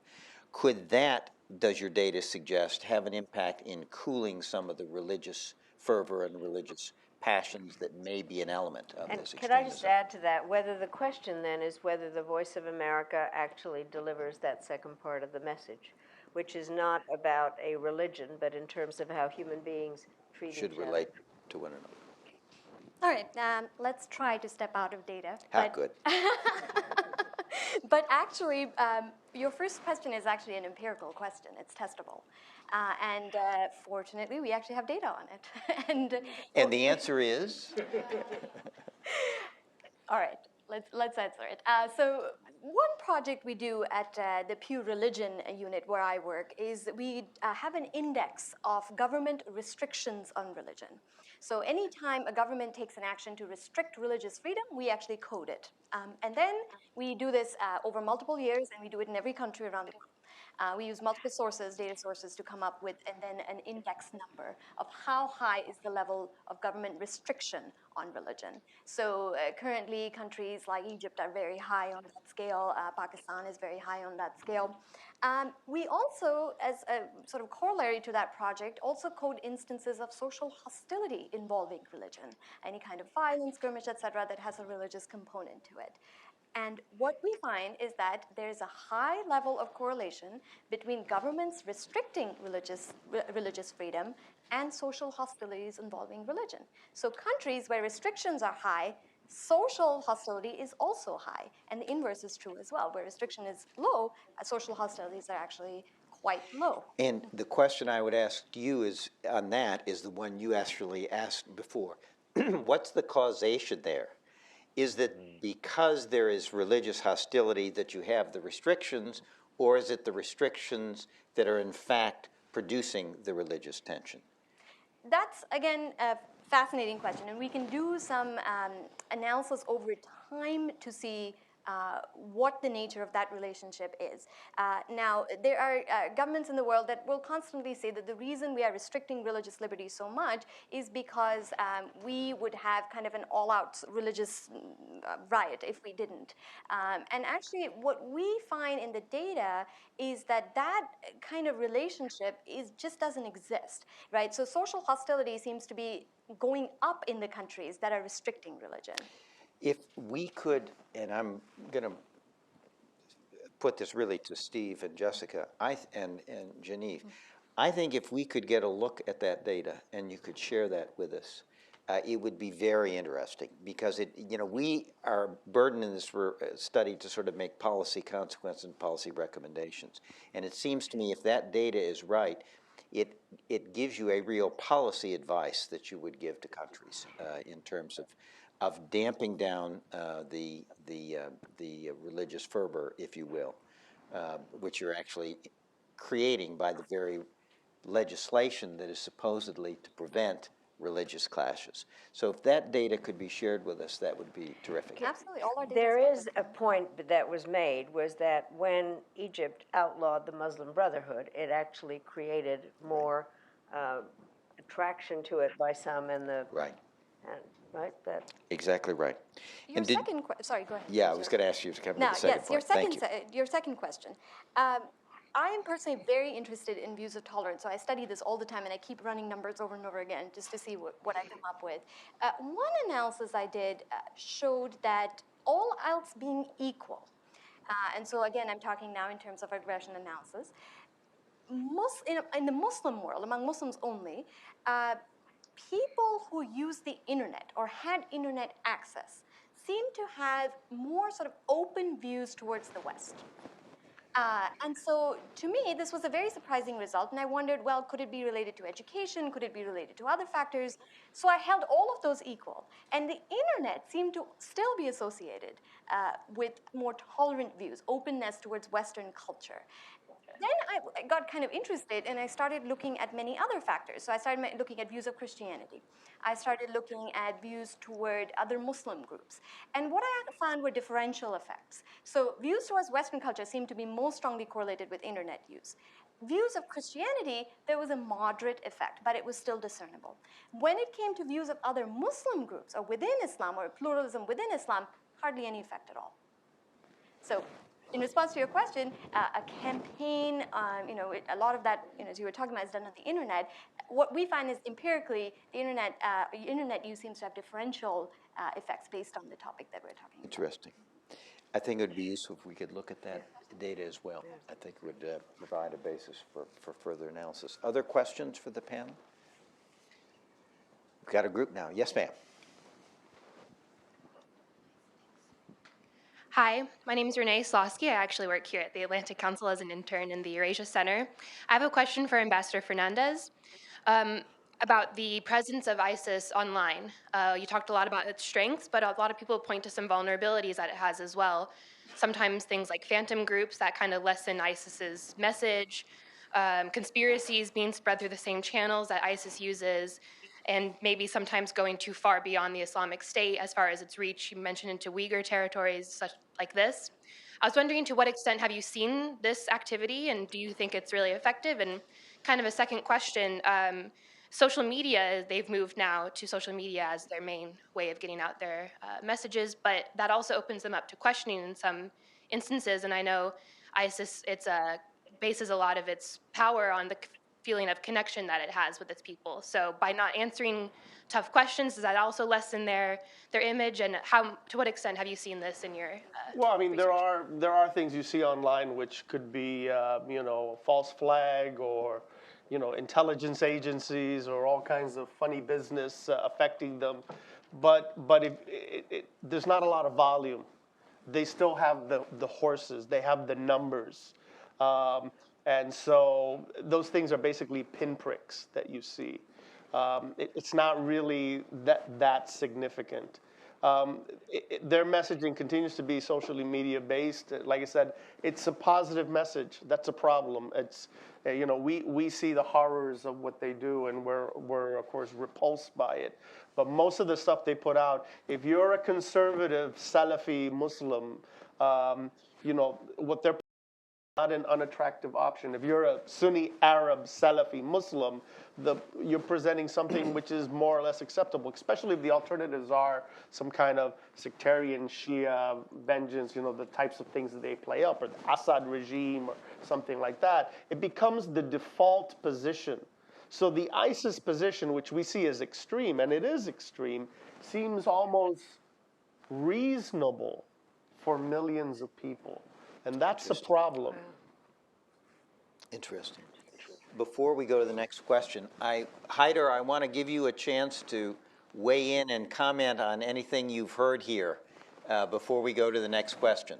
could that, does your data suggest, have an impact in cooling some of the religious fervor and religious passions that may be an element of And this could I extremism? just add to that, whether the question then is whether the Voice of America actually delivers that second part of the message, which is not about a religion, but in terms of how human beings treat Should each other. relate to one another. All right, let's try to step out of data. How good. But actually, your first question is actually an empirical question. It's testable. And fortunately, we actually have data on it. And the answer is? All right, let's answer it. So one project we do at the Pew Religion unit where I work is we have an index of government restrictions on religion. So anytime a government takes an action to restrict religious freedom, we actually code it. And then we do this over multiple years, and we do it in every country around the world. We use multiple sources, data sources, to come up with and then an index number of how high is the level of government restriction on religion. So currently, countries like Egypt are very high on that scale. Pakistan is very high on that scale. We also, as a sort of corollary to that project, also code instances of social hostility involving religion, any kind of violence, skirmish, etc., that has a religious component to it. And what we find is that there's a high level of correlation between governments restricting religious freedom and social hostilities involving religion. So countries where restrictions are high, social hostility is also high. And the inverse is true as well. Where restriction is low, social hostilities are actually quite low. And the question I would ask you is on that is the one you actually asked before. What's the causation there? Is that because there is religious hostility that you have the restrictions, or is it the restrictions that are in fact producing the religious tension? That's, again, a fascinating question, and we can do some analysis over time to see what the nature of that relationship is. Now, there are governments in the world that will constantly say that the reason we are restricting religious liberty so much is because we would have kind of an all-out religious riot if we didn't. And actually, what we find in the data is that that kind of relationship just doesn't exist, right? So social hostility seems to be going up in the countries that are restricting religion. If we could, and I'm going to put this really to Steve and Jessica and Genevieve, I think if we could get a look at that data and you could share that with us, it would be very interesting because we are burdened in this study to sort of make policy consequences and policy recommendations. And it seems to me if that data is right, it gives you a real policy advice that you would give to countries in terms of damping down the religious fervor, if you will, which you're actually creating by the very legislation that is supposedly to prevent religious clashes. So if that data could be shared with us, that would be terrific. Absolutely, all our data. There is a point that was made, was that when Egypt outlawed the Muslim Brotherhood, it actually created more attraction to it by some, and the Right. right that. Exactly right. Your And did- second question, sorry, go ahead. Yeah, I was going to ask you to come to Now, the second yes, your point. Thank second, you. your second question. I am personally very interested in views of tolerance, so I study this all the time, and I keep running numbers over and over again just to see what I come up with. One analysis I did showed that all else being equal, and so again, I'm talking now in terms of regression analysis, in the Muslim world, among Muslims only, people who use the internet or had internet access seem to have more sort of open views towards the West. And so, to me, this was a very surprising result, and I wondered, well, could it be related to education? Could it be related to other factors? So I held all of those equal, and the internet seemed to still be associated with more tolerant views, openness towards Western culture. Then I got kind of interested, and I started looking at many other factors. So I started looking at views of Christianity. I started looking at views toward other Muslim groups. And what I found were differential effects. So views towards Western culture seemed to be most strongly correlated with internet use. Views of Christianity, there was a moderate effect, but it was still discernible. When it came to views of other Muslim groups, or within Islam, or pluralism within Islam, hardly any effect at all. So, in response to your question, a campaign, a lot of that, as you were talking about, is done on the internet. What we find is empirically, the internet use seems to have differential effects based on the topic that we're talking about. Interesting. I think it would be useful if we could look at that data as well. I think it would provide a basis for further analysis. Other questions for the panel? We've got a group now. Yes, ma'am. Hi, my name is Renee Slosky. I actually work here at the Atlantic Council as an intern in the Eurasia Center. I have a question for Ambassador Fernandez about the presence of ISIS online. You talked a lot about its strengths, but a lot of people point to some vulnerabilities that it has as well. Sometimes things like phantom groups that kind of lessen ISIS's message, conspiracies being spread through the same channels that ISIS uses, and maybe sometimes going too far beyond the Islamic State as far as its reach, you mentioned, into Uyghur territories such like this. I was wondering, to what extent have you seen this activity, and do you think it's really effective? And kind of a second question, social media, they've moved now to social media as their main way of getting out their messages, but that also opens them up to questioning in some instances, and I know ISIS, bases a lot of its power on the feeling of connection that it has with its people. So by not answering tough questions, does that also lessen their image? And to what extent have you seen this in your Well, I mean, research? there are things you see online which could be, false flag, or, intelligence agencies, or all kinds of funny business affecting them. But there's not a lot of volume. They still have the horses. They have the numbers. And so those things are basically pinpricks that you see. It's not really that significant. Their messaging continues to be socially media based. Like I said, it's a positive message. That's a problem. It's, we see the horrors of what they do, and we're of course repulsed by it. But most of the stuff they put out, if you're a conservative Salafi Muslim, what they're not an unattractive option. If you're a Sunni Arab Salafi Muslim, you're presenting something which is more or less acceptable, especially if the alternatives are some kind of sectarian Shia vengeance, the types of things that they play up, or the Assad regime or something like that. It becomes the default position. So the ISIS position, which we see as extreme, and it is extreme, seems almost reasonable for millions of people. And that's a problem. Interesting. Before we go to the next question, Haider, I want to give you a chance to weigh in and comment on anything you've heard here before we go to the next question.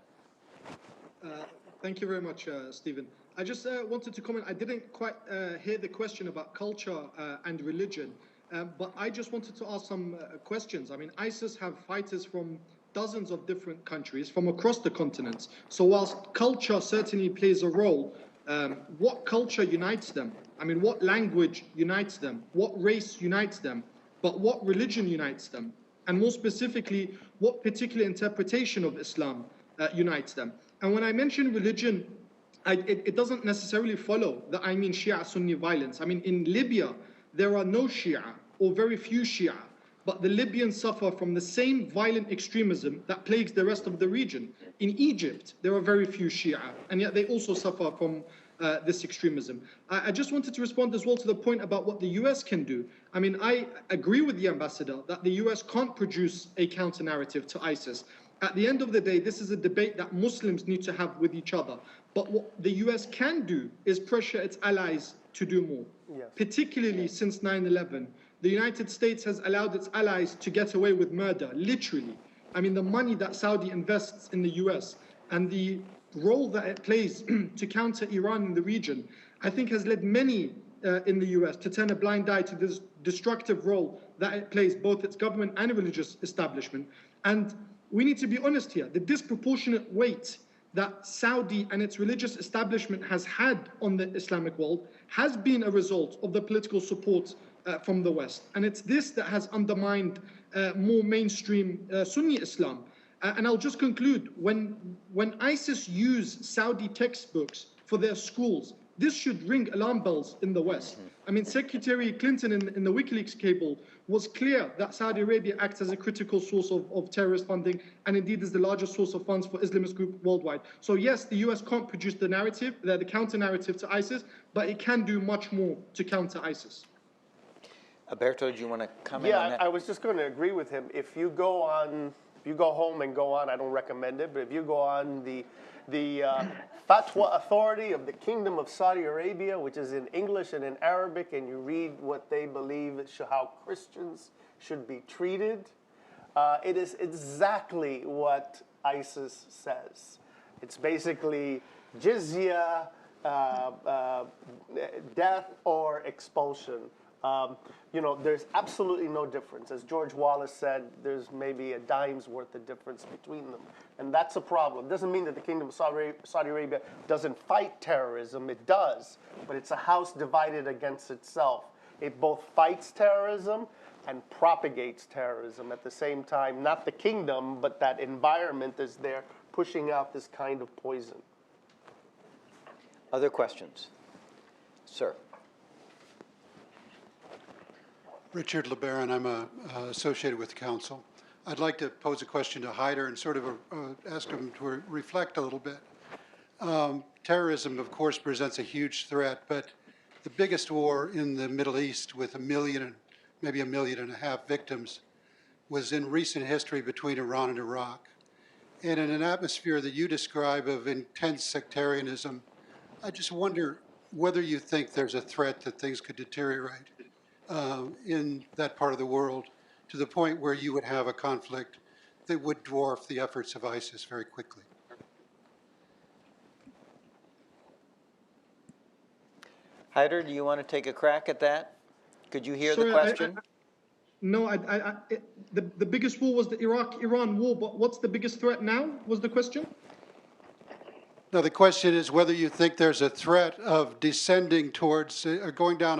Thank you very much, Stephen. I just wanted to comment. I didn't quite hear the question about culture and religion, but I just wanted to ask some questions. I mean, ISIS have fighters from dozens of different countries from across the continents. So whilst culture certainly plays a role, what culture unites them? I mean, what language unites them? What race unites them? but what religion unites them, and more specifically, what particular interpretation of Islam unites them. And when I mention religion, it doesn't necessarily follow that I mean Shia-Sunni violence. I mean, in Libya, there are no Shia, or very few Shia, but the Libyans suffer from the same violent extremism that plagues the rest of the region. In Egypt, there are very few Shia, and yet they also suffer from this extremism. I just wanted to respond as well to the point about what the US can do. I mean, I agree with the ambassador that the US can't produce a counter-narrative to ISIS. At the end of the day, this is a debate that Muslims need to have with each other. But what the US can do is pressure its allies to do more, particularly since 9/11. The United States has allowed its allies to get away with murder, literally. I mean, the money that Saudi invests in the US and the role that it plays to counter Iran in the region, I think has led many in the US to turn a blind eye to this destructive role that it plays, both its government and religious establishment. And we need to be honest here, the disproportionate weight that Saudi and its religious establishment has had on the Islamic world has been a result of the political support from the West. And it's this that has undermined more mainstream Sunni Islam. And I'll just conclude, when ISIS use Saudi textbooks for their schools, this should ring alarm bells in the West. I mean, Secretary Clinton in the WikiLeaks cable was clear that Saudi Arabia acts as a critical source of terrorist funding and indeed is the largest source of funds for Islamist groups worldwide. So yes, the US can't produce the narrative, the counter-narrative to ISIS, but it can do much more to counter ISIS. Alberto, do you want to comment on that? I was just going to agree with him. If you go home and go on, I don't recommend it, but if you go on the Fatwa Authority of the Kingdom of Saudi Arabia, which is in English and in Arabic, and you read what they believe how Christians should be treated, it is exactly what ISIS says. It's basically jizya, death or expulsion. There's absolutely no difference. As George Wallace said, there's maybe a dime's worth of difference between them. And that's a problem. It doesn't mean that the Kingdom of Saudi Arabia doesn't fight terrorism. It does, but it's a house divided against itself. It both fights terrorism and propagates terrorism at the same time. Not the kingdom, but that environment is there pushing out this kind of poison. Other questions? Sir. Richard LeBaron, I'm associated with the council. I'd like to pose a question to Haider and sort of ask him to reflect a little bit. Terrorism, of course, presents a huge threat, but the biggest war in the Middle East with 1 million, maybe 1.5 million victims was in recent history between Iran and Iraq. And in an atmosphere that you describe of intense sectarianism, I just wonder whether you think there's a threat that things could deteriorate in that part of the world to the point where you would have a conflict that would dwarf the efforts of ISIS very quickly. Haider, do you want to take a crack at that? Could you hear the question? The biggest war was the Iraq-Iran war, but what's the biggest threat now, was the question? Now, the question is whether you think there's a threat of descending towards, going down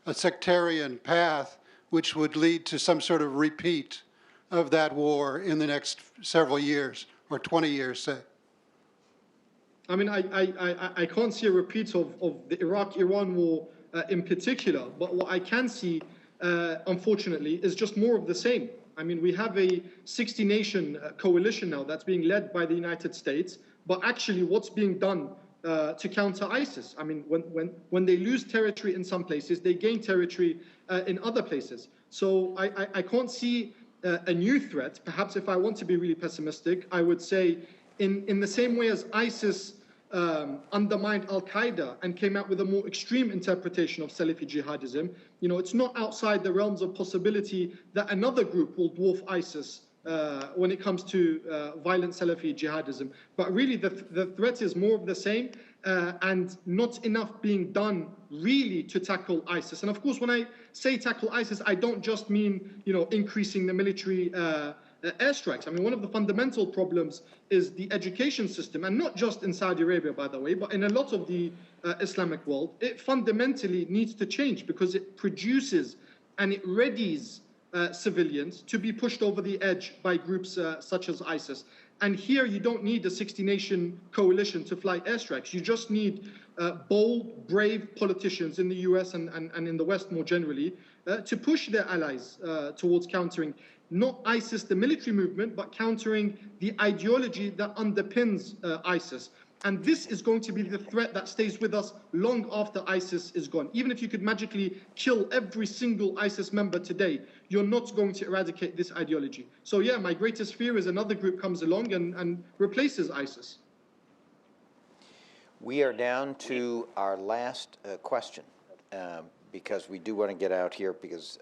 a sectarian path, which would lead to some sort of repeat of that war in the next several years, or 20 years, say. I mean, I can't see a repeat of the Iraq-Iran war in particular, but what I can see, unfortunately, is just more of the same. I mean, we have a 60-nation coalition now that's being led by the United States, but actually what's being done to counter ISIS? I mean, when they lose territory in some places, they gain territory in other places. So I can't see a new threat. Perhaps if I want to be really pessimistic, I would say in the same way as ISIS undermined Al-Qaeda and came out with a more extreme interpretation of Salafi jihadism, it's not outside the realms of possibility that another group will dwarf ISIS when it comes to violent Salafi jihadism. But really the threat is more of the same and not enough being done really to tackle ISIS. And of course, when I say tackle ISIS, I don't just mean, increasing the military airstrikes. I mean, one of the fundamental problems is the education system, and not just in Saudi Arabia, by the way, but in a lot of the Islamic world. It fundamentally needs to change because it produces and it readies civilians to be pushed over the edge by groups such as ISIS. And here you don't need a 60-nation coalition to fly airstrikes. You just need bold, brave politicians in the US and in the West more generally to push their allies towards countering not ISIS, the military movement, but countering the ideology that underpins ISIS. And this is going to be the threat that stays with us long after ISIS is gone. Even if you could magically kill every single ISIS member today, you're not going to eradicate this ideology. So yeah, my greatest fear is another group comes along and replaces ISIS. We are down to our last question because we do want to get out here because,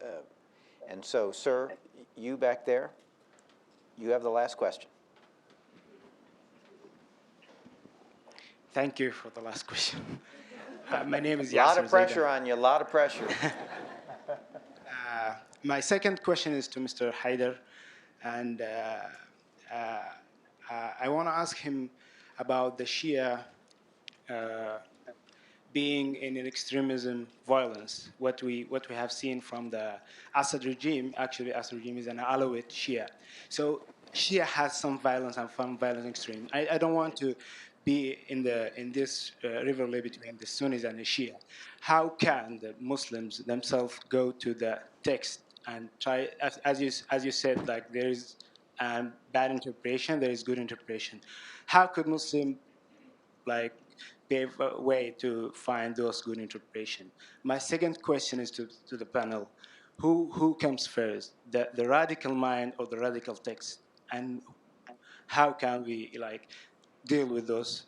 and so, sir, you back there, you have the last question. Thank you for the last question. My name is Yasser. A lot of pressure Zaidan. on you, a lot of pressure. My second question is to Mr. Haider, and I want to ask him about the Shia being in an extremism, violence. What we have seen from the Assad regime. Actually, Assad regime is an Alawite Shia. So Shia has some violence and some violence extreme. I don't want to be in this rivalry between the Sunnis and the Shia. How can the Muslims themselves go to the text and try, as you said, like there is bad interpretation, there is good interpretation. How could Muslim like pave a way to find those good interpretation? My second question is to the panel: who comes first, the radical mind or the radical text, and how can we like deal with those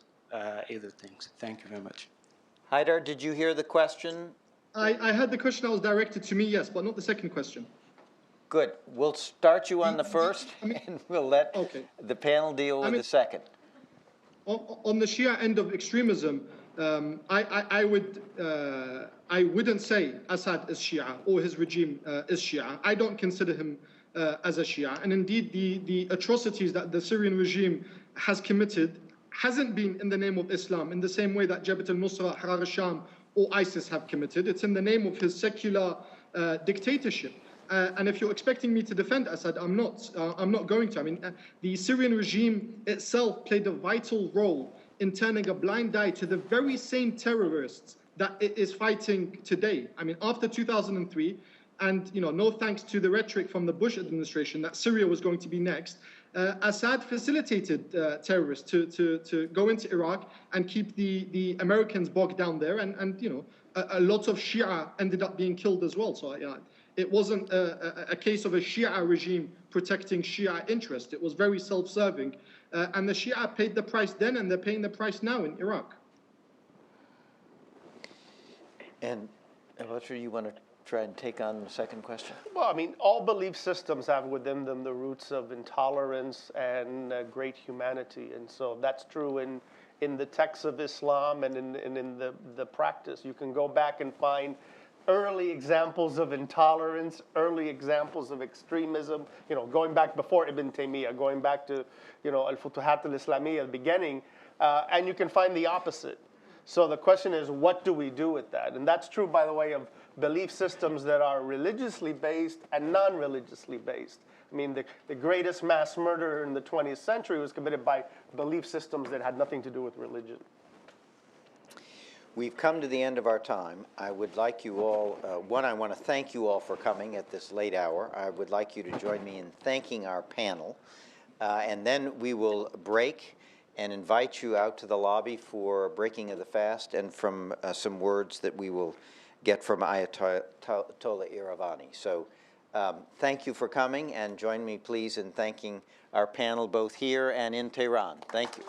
either things? Thank you very much. Haidar, did you hear the question? I had the question that was directed to me, yes, but not the second question. Good. We'll start you on the first, and we'll let the panel deal with the second. On the Shia end of extremism, I wouldn't say Assad is Shia or his regime is Shia. I don't consider him as a Shia. And indeed, the atrocities that the Syrian regime has committed hasn't been in the name of Islam in the same way that Jabhat al-Nusra, Harar al-Sham, or ISIS have committed. It's in the name of his secular dictatorship. And if you're expecting me to defend Assad, I'm not going to. I mean, the Syrian regime itself played a vital role in turning a blind eye to the very same terrorists that it is fighting today. I mean, after 2003, and no thanks to the rhetoric from the Bush administration that Syria was going to be next, Assad facilitated terrorists to go into Iraq and keep the Americans bogged down there, and a lot of Shia ended up being killed as well. So it wasn't a case of a Shia regime protecting Shia interest. It was very self-serving, and the Shia paid the price then, and they're paying the price now in Iraq. And Abushra, you want to try and take on the second question? Well, I mean, all belief systems have within them the roots of intolerance and great humanity. And so that's true in the texts of Islam and in the practice. You can go back and find early examples of intolerance, early examples of extremism, going back before Ibn Taymiyyah, going back to, Al-Futuhat al-Islamiyya, the beginning, and you can find the opposite. So the question is, what do we do with that? And that's true, by the way, of belief systems that are religiously based and non-religiously based. I mean, the greatest mass murder in the 20th century was committed by belief systems that had nothing to do with religion. We've come to the end of our time. I would like you all, I want to thank you all for coming at this late hour. I would like you to join me in thanking our panel. And then we will break and invite you out to the lobby for breaking of the fast and from some words that we will get from Ayatollah Iravani. So thank you for coming, and join me, please, in thanking our panel both here and in Tehran. Thank you.